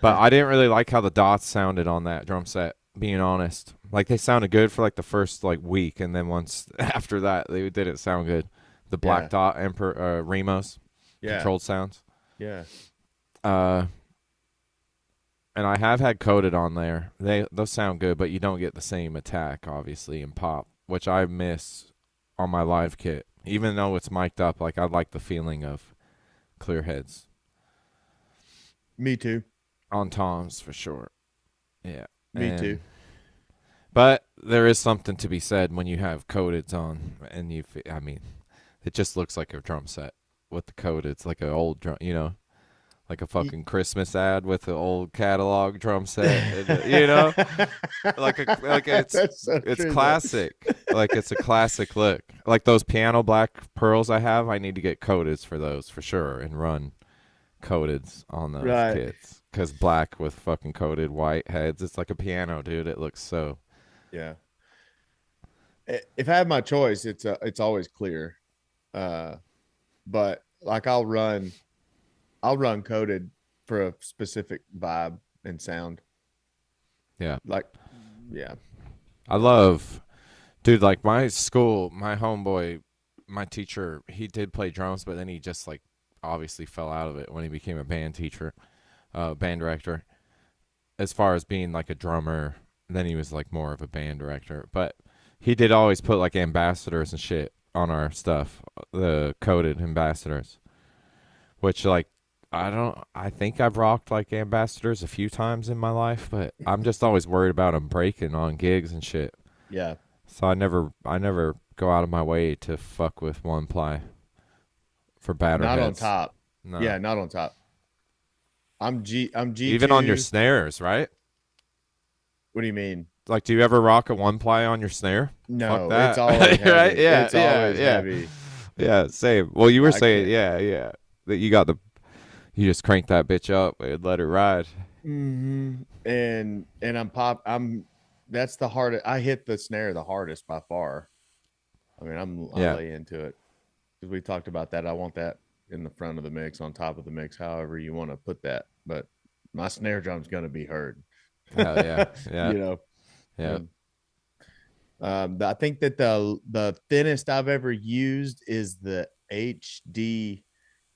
But I didn't really like how the dots sounded on that drum set, being honest. Like they sounded good for like the first like week, and then once after that they didn't sound good. The black Yeah. dot Emperor Remos Yeah. controlled sounds. Yeah. And I have had coded on there. Those sound good, but you don't get the same attack obviously in pop, which I miss on my live kit. Even though it's mic'd up, like I like the feeling of clear heads Me too. on toms for sure. Yeah, Me too. But there is something to be said when you have codeds on, and I mean, it just looks like a drum set with the coded. It's like an old drum, like a fucking Christmas ad with an old catalog drum set, like it's That's so it's true, classic. Like it's a classic look. Like those piano black pearls I have, I need to get codeds for those for sure and run codeds on those Right. kits. Because black with fucking coated white heads, it's like a piano, dude. It looks so. Yeah. If I have my choice, it's always clear. But like I'll run coded for a specific vibe and sound. Yeah. Like, yeah. I love, dude, like my school, my homeboy, my teacher, he did play drums, but then he just like obviously fell out of it when he became a band teacher, band director. As far as being like a drummer, then he was like more of a band director. But he did always put like ambassadors and shit on our stuff, the coded ambassadors, which like, I think I've rocked like ambassadors a few times in my life, but I'm just always worried about them breaking on gigs and shit. Yeah. So I never go out of my way to fuck with one ply for batter Not on heads. top. No. Yeah, not on top. I'm G Even on your snares, right? What do you mean? Like, do you ever rock a one ply on your snare? No, Fuck that. it's always heavy. Right? Yeah, It's yeah, always yeah. heavy. Yeah, same. Well, you were I saying, can't. yeah, that you just crank that bitch up and let it ride. Mm-hmm. And that's the hardest. I hit the snare the hardest by far. I mean, I'm Yeah. lay into it because we talked about that. I want that in the front of the mix, on top of the mix, however you want to put that. But my snare drum's gonna be heard. Hell yeah, yeah, You know. yeah. I think that the thinnest I've ever used is the HD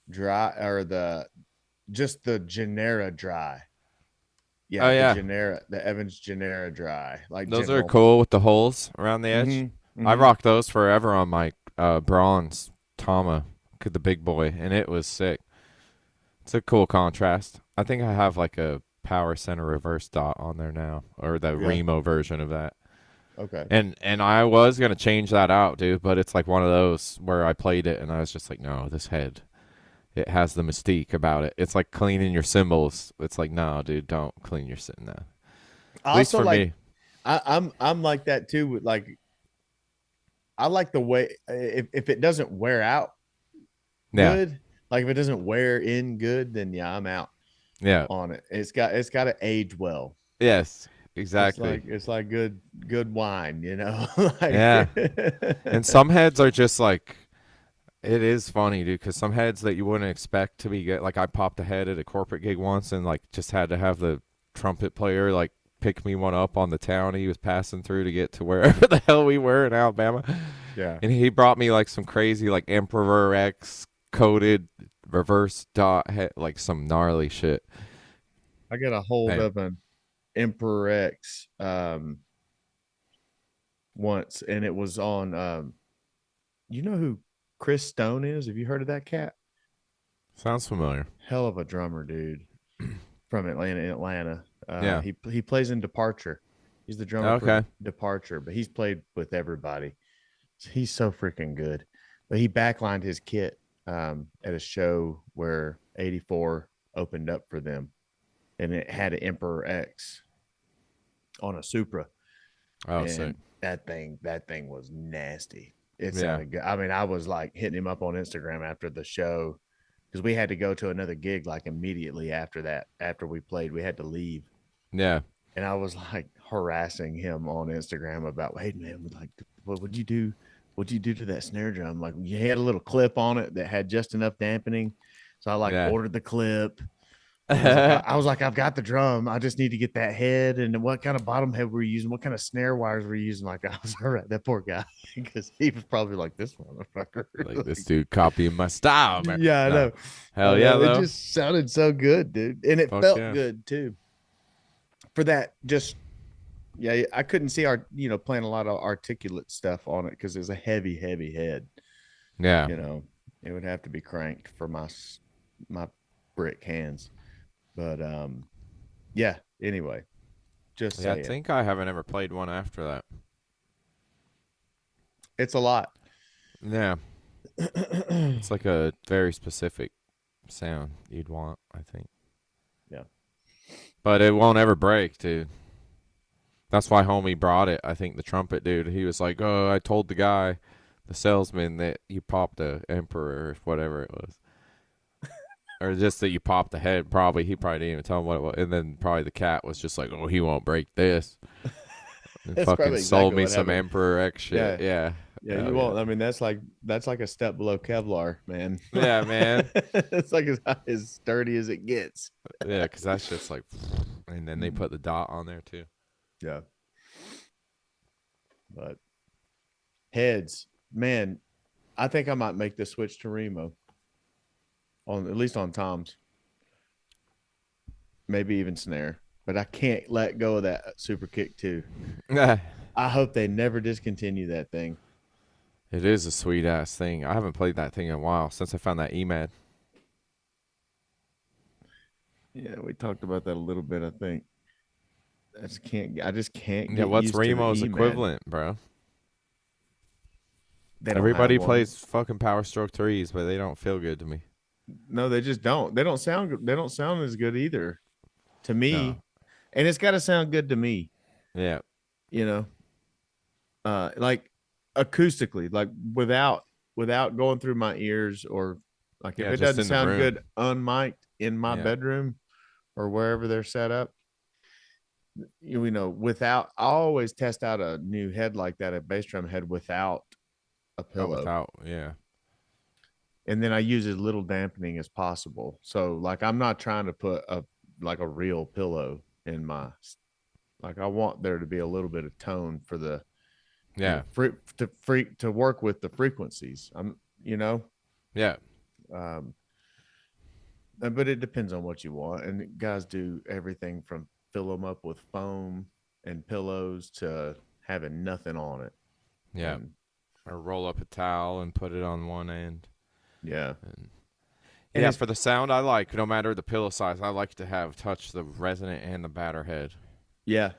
dry, or the just the Genera dry. Oh Yeah, yeah, the Evans Genera dry, like those are general. cool with the holes around the edge. Mm-hmm. I Mm-hmm. rocked those forever on my bronze Tama, the big boy, and it was sick. It's a cool contrast. I think I have like a power center reverse dot on there now, or the Yeah. Remo version of that. Okay. And I was gonna change that out, dude, but it's like one of those where I played it and I was just like, no, this head, it has the mystique about it. It's like cleaning your cymbals. It's like, no, dude, don't clean your no. At I least also for like me. I'm like that too. With like I like the way if it doesn't wear out Yeah, good, like if it doesn't wear in good, then yeah, I'm out yeah, on it. It's got to age well. yes, It's exactly. like good wine, you know. Like Yeah, and some heads are just like, it is funny, dude, because some heads that you wouldn't expect to be good. Like I popped a head at a corporate gig once, and like just had to have the trumpet player like pick me one up on the town he was passing through to get to wherever the hell we were in Alabama. yeah, And he brought me like some crazy like Emperor X coated reverse dot head, like some gnarly shit. I got a hold Man, of an Emperor X once, and it was on. You know who Chris Stone is? Have you heard of that cat? sounds familiar. Hell of a drummer, dude, from Atlanta. Yeah. He plays in Departure. He's the drummer for Okay. Departure, but he's played with everybody. He's so freaking good. But he backlined his kit at a show where 84 opened up for them, and it had an Emperor X on a Supra, Oh, sick. and that thing was nasty. It Yeah. sounded good. I mean, I was like hitting him up on Instagram after the show because we had to go to another gig like immediately after that. After we played, we had to leave, Yeah. and I was like harassing him on Instagram about, hey man, like, what would you do? What'd you do to that snare drum? Like, you had a little clip on it that had just enough dampening, so I like Yeah. ordered the clip. And I was like, I've got the drum. I just need to get that head. And what kind of bottom head were you using? What kind of snare wires were you using? Like, I was all right. That poor guy, because he was probably like, this motherfucker. Like this dude copying my style, man. Yeah, I No. know. Hell I yeah, know. It though. just sounded so good, dude, and it Fuck felt yeah. good too. For that, just yeah, I couldn't see playing a lot of articulate stuff on it because it's a heavy, heavy head. Yeah. You know, it would have to be cranked for my brick hands. But yeah. Anyway, just Yeah, I saying, think I haven't ever played one after that. it's a lot. Yeah. It's like a very specific sound you'd want, I think. Yeah. But it won't ever break, dude. That's why homie brought it. I think the trumpet dude, he was like, "Oh, I told the guy, the salesman, that you popped the emperor or whatever it was." Or just that you popped the head, probably. He probably didn't even tell him what it was. And then probably the cat was just like, "Oh, he won't break this." And That's fucking probably sold exactly me what some happened. Emperor X shit. Yeah. Yeah. Yeah, Hell you yeah. won't. I mean, that's like a step below Kevlar, man. Yeah, man. It's like as sturdy as it gets. Yeah, because that shit's like, and then they put the dot on there too. Yeah. But heads, man, I think I might make the switch to Remo on at least on toms, maybe even snare. But I can't let go of that super kick too. It I hope they never discontinue that thing. is a sweet ass thing. I haven't played that thing in a while since I found that EMAD. Yeah, we talked about that a little bit. I think I just can't Yeah, get what's used to the Remo's EMAD. equivalent, bro? They don't have Everybody one. plays fucking Power Stroke threes, but they don't feel good to me. No, they just don't. They don't sound good. They don't sound as good either to No. me. And it's got to sound good to me, Yeah. you know. Like acoustically, like without going through my ears, or like if Yeah, it just doesn't in the sound room. good unmiked in my Yeah. bedroom or wherever they're set up, without, I always test out a new head like that, a bass drum head without a Oh, pillow. without. Yeah. And then I use as little dampening as possible. So like I'm not trying to put a real pillow in my, like I want there to be a little bit of tone for the Yeah. To work with the frequencies. You know, Yeah. um, but it depends on what you want. And guys do everything from fill them up with foam and pillows to having nothing on it. Yeah. And Or roll up a towel and put it on one end. yeah, And and yeah, it's for the sound, I like, no matter the pillow size, I like to have touch the resonant and the batter head. yeah,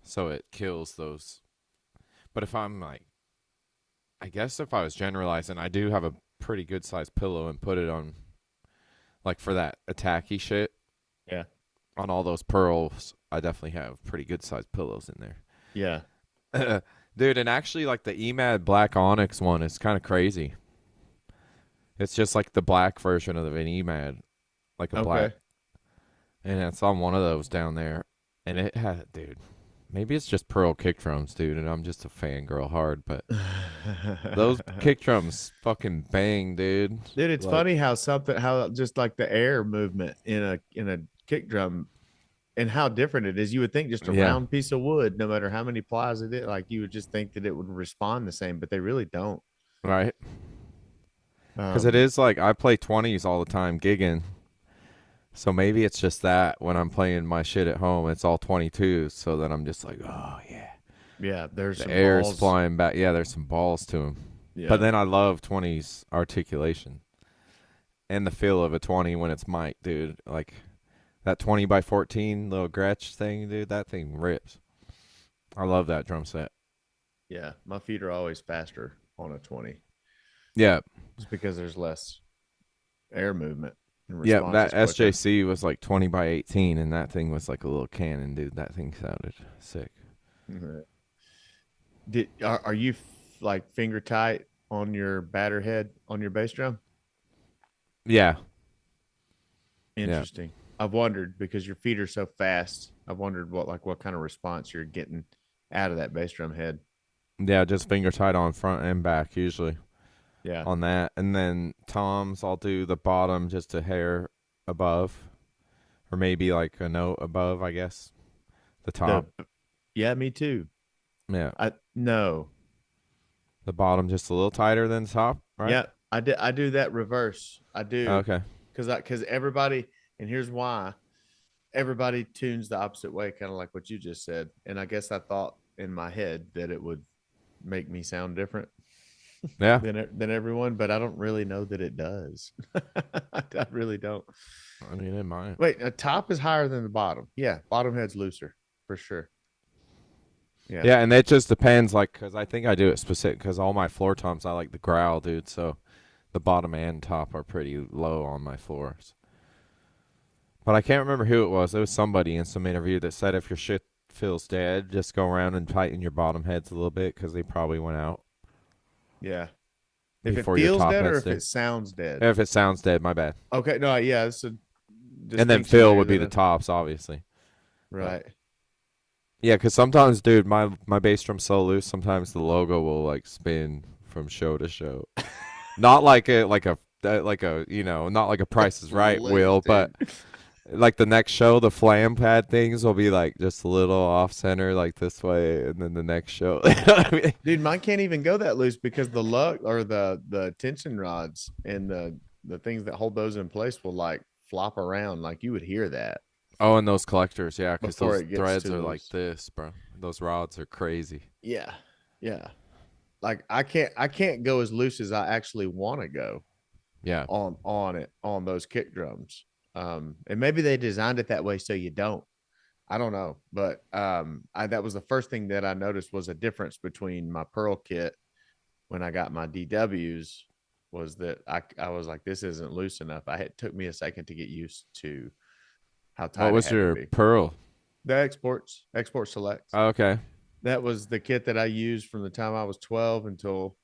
So it kills those. But if I'm like, I guess if I was generalizing, I do have a pretty good sized pillow and put it on, like for that attacky shit, yeah, on all those pearls, I definitely have pretty good sized pillows in yeah. there. Dude, and actually, like the EMAD Black Onyx one is kind of crazy. It's just like the black version of an EMAD, like a black. Okay. And it's on one of those down there. And it had, dude, maybe it's just pearl kick drums, dude, and I'm just a fangirl hard, but those kick drums fucking bang, dude. Dude, it's Like, funny how just like the air movement in a kick drum and how different it is. You would think just a yeah, round piece of wood, no matter how many plies it is, like you would just think that it would respond the same, but they really don't. right? Because it Um, is like I play 20s all the time gigging. So maybe it's just that when I'm playing my shit at home, it's all 22s. So then I'm just like, oh, yeah. yeah, there's The some air's balls. flying back. Yeah, there's some balls to them. But Yeah, then I love 20s articulation and the feel of a 20 when it's mic, dude. Like that 20 by 14 little Gretsch thing, dude, that thing rips. I love that drum set. yeah. My feet are always faster on a 20 Yeah. just because there's less air movement and Yeah, response that is quicker. SJC was like 20 by 18, and that thing was like a little cannon, dude. That thing sounded sick. Mhm. Are you like finger tight on your batter head on your bass drum? Yeah. Yeah. Interesting. I've wondered because your feet are so fast. I've wondered what kind of response you're getting out of that bass drum head. Yeah, just finger tight on front and back usually Yeah. on that. And then toms, I'll do the bottom just a hair above, or maybe like a note above, I guess. The The top. yeah, me too. Yeah. I no. The bottom just a little tighter than the top, right? Yeah, I do that reverse. I do Okay. because everybody and here's why everybody tunes the opposite way, kind of like what you just said. And I guess I thought in my head that it would make me sound different Yeah. than everyone, but I don't really know that it does. I really don't. I mean, in mine. Wait, a top is higher than the bottom. Yeah, bottom head's looser for sure. Yeah, Yeah, and it just depends, like, because I think I do it specific, because all my floor toms, I like the growl, dude, so the bottom and top are pretty low on my floors. But I can't remember who it was. It was somebody in some interview that said if your shit feels dead, just go around and tighten your bottom heads a little bit, because they probably went out yeah. If it before your feels top dead or heads if did. it sounds dead. If it sounds dead, my bad. Okay, no, yeah, it's a And then distinction fill there would be that the tops, obviously. right. Yeah, because sometimes, dude, my bass drum's so loose. Sometimes the logo will like spin from show to show. Not like a not like a Price is Right Hilarious, wheel, but dude. like the next show, the flam pad things will be like just a little off center, like this way, and then the next show. You know what I mean? Dude, mine can't even go that loose because the lug or the tension rods and the things that hold those in place will like flop around. Like you would hear that Oh, and those collectors, yeah, because before those it gets threads too are like loose. this, bro. Those rods are crazy. Yeah, yeah. Like I can't go as loose as I actually want to go Yeah, on it on those kick drums. And maybe they designed it that way so you don't. I don't know, but that was the first thing that I noticed was a difference between my Pearl kit when I got my DWs was that I was like, this isn't loose enough. It took me a second to get used to how what tight it was had to your be. pearl? The export selects. Oh, okay, That was the kit that I used from the time I was 12 until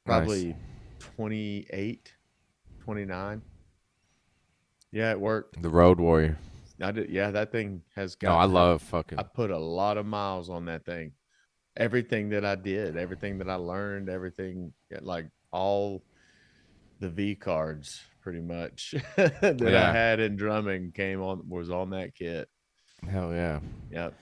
nice. probably 28, 29. Yeah, it worked. The Road Warrior. I did. Yeah, that thing has No, I got. love I fucking. put a lot of miles on that thing. Everything that I did, everything that I learned, everything like all the V cards pretty much that I Yeah, had in drumming was on that kit. hell yeah. Yep.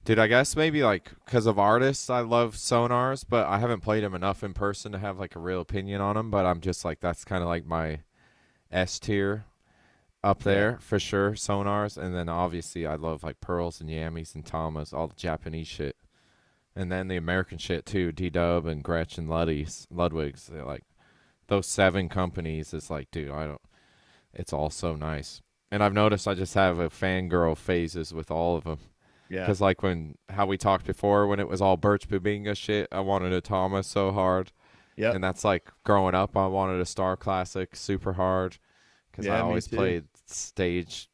Dude, I guess maybe like because of artists, I love sonars, but I haven't played them enough in person to have like a real opinion on them. But I'm just like, that's kind of like my S tier up Yeah. there for sure, sonars. And then obviously, I love like Pearls and Yamis and Tamas, all the Japanese shit. And then the American shit too, D-Dub and Gretsch and Ludwig's. They're like those 7 companies is like, dude, it's all so nice. And I've noticed I just have a fangirl phases with all of them. Yeah. Because like how we talked before, when it was all Birch Bubinga shit, I wanted a Thomas so hard. Yeah. And that's like growing up, I wanted a Star Classic super hard. Because Yeah, I me always too. played stage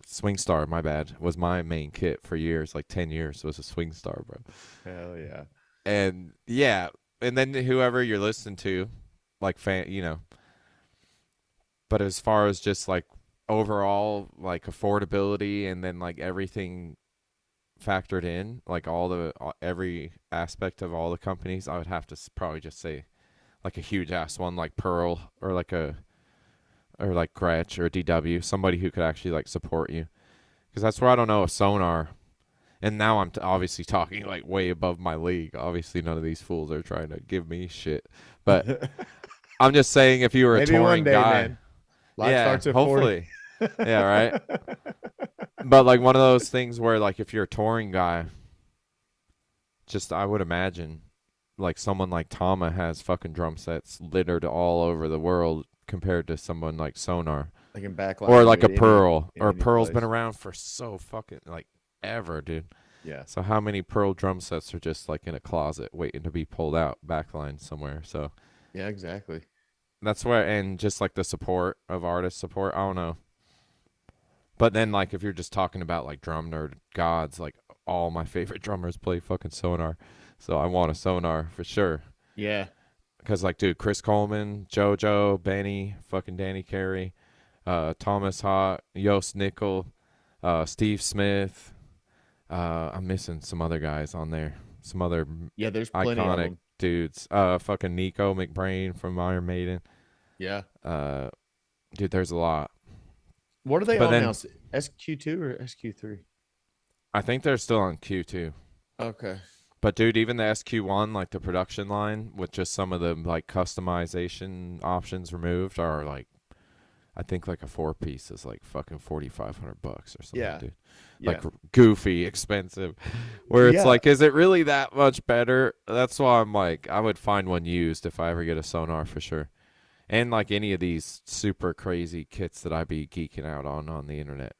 Swing Star, my bad, was my main kit for years, like 10 years was a Swing Star, bro. Hell yeah. And yeah, and then whoever you're listening to, like but as far as just like overall like affordability and then like everything factored in, like every aspect of all the companies, I would have to probably just say like a huge ass one like Pearl or like Gretsch or DW, somebody who could actually like support you. Because that's where I don't know if Sonar, and now I'm obviously talking like way above my league. Obviously, none of these fools are trying to give me shit, but I'm just saying if you were a Maybe one touring day, guy, man. Life yeah, starts at 40. hopefully, yeah, right. But like one of those things where like if you're a touring guy, just I would imagine like someone like Tama has fucking drum sets littered all over the world compared to someone like Sonar Like in backline. or like a any- Pearl. in Or any Pearl's place. been around for so fucking like ever, dude. Yeah. So how many Pearl drum sets are just like in a closet waiting to be pulled out backline somewhere? So Yeah, exactly. that's where, and just like the support of artist support, I don't know. But then like if you're just talking about like drum nerd gods, like all my favorite drummers play fucking Sonar. So I want a Sonar for sure. Yeah. Because like dude, Chris Coleman, JoJo, Benny, fucking Danny Carey, Thomas Hott, Yost Nickel, Steve Smith. I'm missing some other guys on there. Some other Yeah, there's plenty of iconic them. dudes. Fucking Nico McBrain from Iron Maiden. Yeah. Dude, there's a lot. What are they But on then- now? SQ2 or SQ3? I think they're still on Q2. Okay. But dude, even the SQ1, like the production line with just some of the like customization options removed, are like, I think like a 4-piece is like fucking $4,500 or something, Yeah. dude. Yeah. Like goofy expensive. Where it's Yeah. like, is it really that much better? That's why I'm like, I would find one used if I ever get a Sonar for sure. And like any of these super crazy kits that I be geeking out on the internet.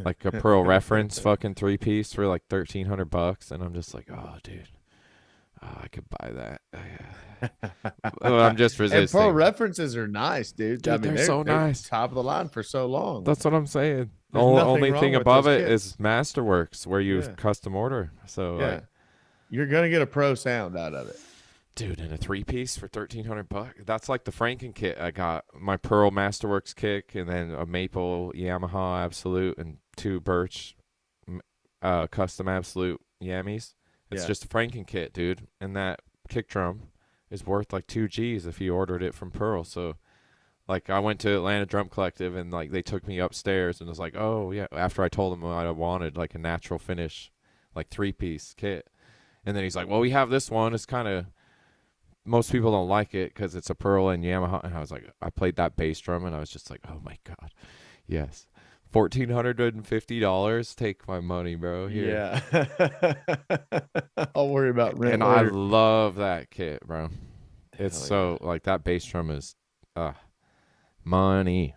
Like a Pearl Reference fucking 3-piece for like $1,300, and I'm just like, oh, dude, I could buy that. I'm just resisting. And Pearl references are nice, dude. Dude, they're so nice. Top of the line for so long. That's what I'm saying. There's The nothing only wrong thing with above those it kits. is Masterworks, where you Yeah. custom order. So, yeah. like, You're gonna get a pro sound out of it. dude, and a 3-piece for $1,300. That's like the Franken kit I got. My Pearl Masterworks kick, and then a Maple Yamaha Absolute, and 2 Birch custom Absolute Yamis. It's Yeah. just a Franken kit, dude. And that kick drum is worth like 2 G's if you ordered it from Pearl. So, like, I went to Atlanta Drum Collective, and like they took me upstairs and was like, oh yeah. After I told them what I wanted, like a natural finish, like 3-piece kit, and then he's like, well, we have this one. It's kind of, most people don't like it because it's a Pearl and Yamaha. And I was like, I played that bass drum, and I was just like, oh my god, yes, $1,450. Take my money, bro. Here. Yeah. I'll worry about rent And I later. love that kit, bro. It's Hell so like that bass drum is money.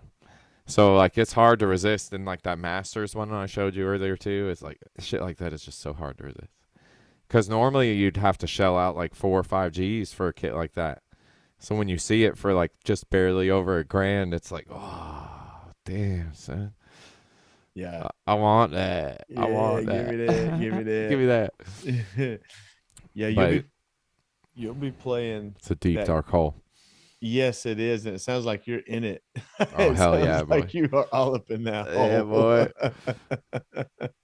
So like it's hard to resist. And like that Masters one I showed you earlier too, is like shit like that is just so hard to resist. Because normally you'd have to shell out like 4 or 5 G's for a kit like that. So when you see it for like just barely over $1,000, it's like, oh damn, son. Yeah. I want that. I Yeah, want that. give me that, give me that. Give me that. Yeah, But you'll be playing. it's a deep that- dark hole. Yes, it is, and it sounds like you're in it. Oh, It hell sounds yeah, like boy. you are all up in that hole. Yeah, boy.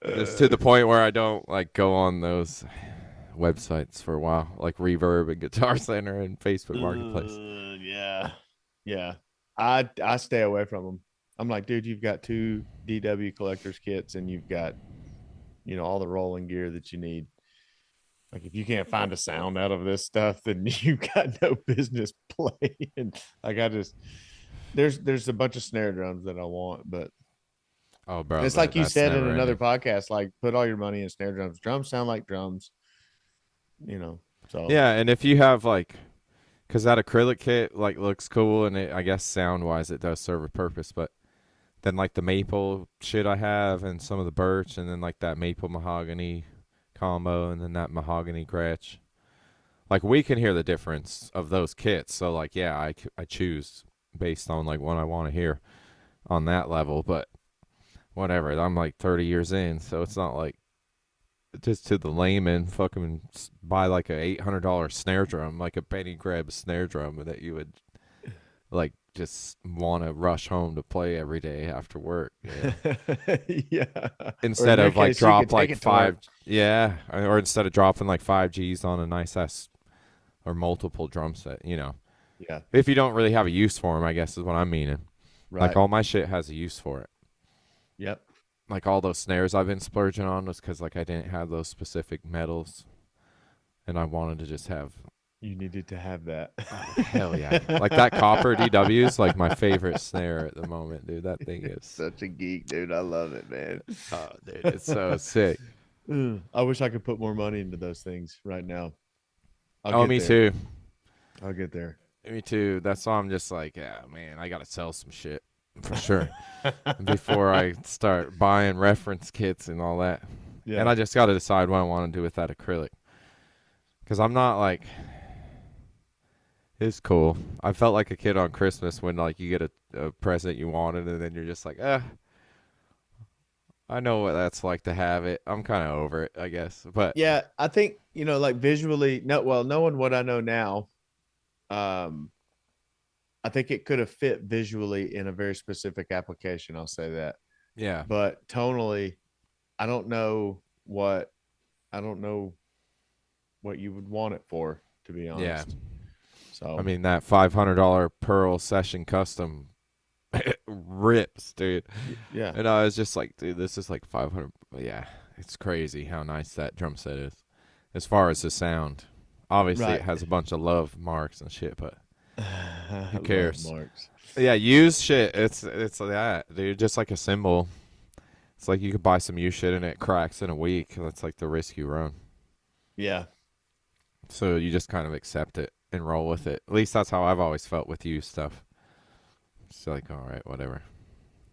It's to the point where I don't like go on those websites for a while, like Reverb and Guitar Center and Facebook Marketplace. Yeah. I stay away from them. I'm like, dude, you've got 2 DW collectors kits, and you've got all the rolling gear that you need. Like if you can't find a sound out of this stuff, then you got no business playing. Like there's a bunch of snare drums that I want, but Oh, bro, it's like you that's said in never another ending. podcast, like put all your money in snare drums. Drums sound like drums, So Yeah, and if you have like, because that acrylic kit like looks cool, and I guess sound wise it does serve a purpose, but then like the maple shit I have, and some of the birch, and then like that maple mahogany combo, and then that mahogany Gretsch. Like we can hear the difference of those kits. So like, yeah, I choose based on like what I want to hear on that level. But whatever, I'm like 30 years in, so it's not like just to the layman fucking buy like a $800 snare drum, like a penny grab snare drum that you would like just want to rush home to play every day after work. Yeah. yeah. Instead of like case, you could drop take like it to work. or instead of dropping like 5 Gs on a nice ass or multiple drum set, Yeah. if you don't really have a use for them, I guess is what I'm meaning. Right. Like all my shit has a use for it. Yep. Like all those snares I've been splurging on was because like I didn't have those specific metals, and I wanted to just have. You needed to have that. Oh, hell yeah! Like that copper DW is like my favorite snare at the moment, dude. That thing is Such a geek, dude. I love it, man. oh, dude, it's so sick. I wish I could put more money into those things right now. Me too. I'll get there. Me too. That's why I'm just like, yeah, man, I gotta sell some shit for sure before I start buying reference kits and all that. Yeah. And I just gotta decide what I want to do with that acrylic, because I'm not like. It's cool. I felt like a kid on Christmas when like you get a present you wanted, and then you're just like, I know what that's like to have it. I'm kind of over it, I guess. But yeah, I think, like visually, knowing what I know now, I think it could have fit visually in a very specific application. I'll say that. yeah, But tonally, I don't know what you would want it for, to be honest. yeah. So I mean, that $500 Pearl Session Custom rips, dude. yeah. And I was just like, dude, this is like 500. Yeah, it's crazy how nice that drum set is. As far as the sound, obviously Right. it has a bunch of love marks and shit, but Who cares? Marks. yeah, used shit. It's that, dude. Just like a cymbal. It's like you could buy some used shit and it cracks in a week. That's like the risk you run. Yeah. So you just kind of accept it and roll with it. At least that's how I've always felt with used stuff. It's like, all right, whatever.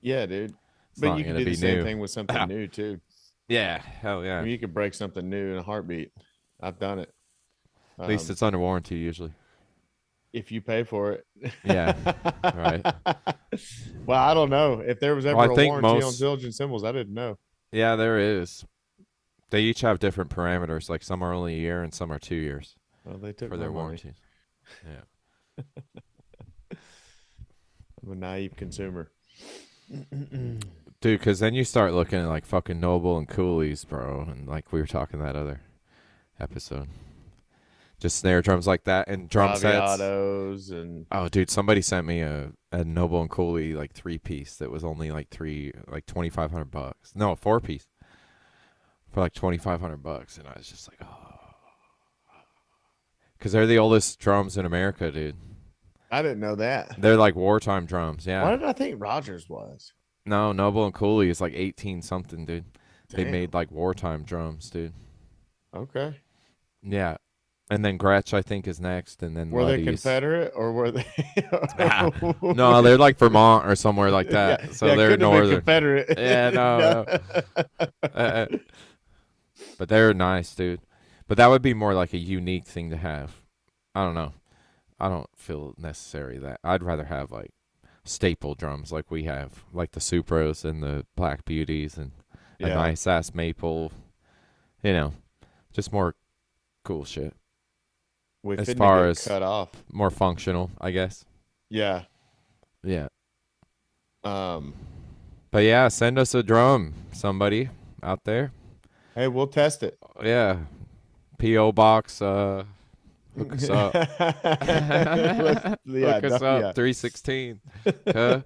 Yeah, dude. It's But not you can gonna do be the same new. thing with something new too. Yeah, hell yeah. I mean, you could break something new in a heartbeat. I've done it. At least it's under warranty usually. If you pay for it. Yeah, right. Well, I don't know. If there was ever Well, I a think warranty on most- Zildjian cymbals, I didn't know. Yeah, there is. They each have different parameters. Like some are only a year and some are 2 years Well, they took for my their money. warranties. Yeah. I'm a naive consumer. Dude, because then you start looking at like fucking Noble and Coolies, bro, and like we were talking that other episode. Just snare drums like that and drum sets. Braviatos and Oh, dude, somebody sent me a Noble and Cooley like 3-piece that was only like $2,500. No, a 4-piece for like $2,500, and I was just like, oh, because they're the oldest drums in America, dude. I didn't know that. They're like wartime drums. Yeah. Why did I think Rogers was? No, Noble and Cooley is like 18 something, dude. They Damn. made like wartime drums, dude. Okay. Yeah. And then Gretsch, I think, is next, and then Were they Luddy's. Confederate or were they? No, they're like Vermont or somewhere like that. Yeah, So yeah, they're couldn't have been northern. Confederate. Yeah, no. But they're nice, dude. But that would be more like a unique thing to have. I don't know. I don't feel necessary that. I'd rather have like staple drums like we have, like the Supros and the Black Beauties and a Yeah. nice ass maple. Just more cool shit. With As as far far as- cut off. More functional, I guess. Yeah. Yeah. But But yeah, send us a drum, somebody out there. hey, we'll test it. Yeah. P.O. Box, hook us up. Yeah, Hook us up, yeah. 316. Huh?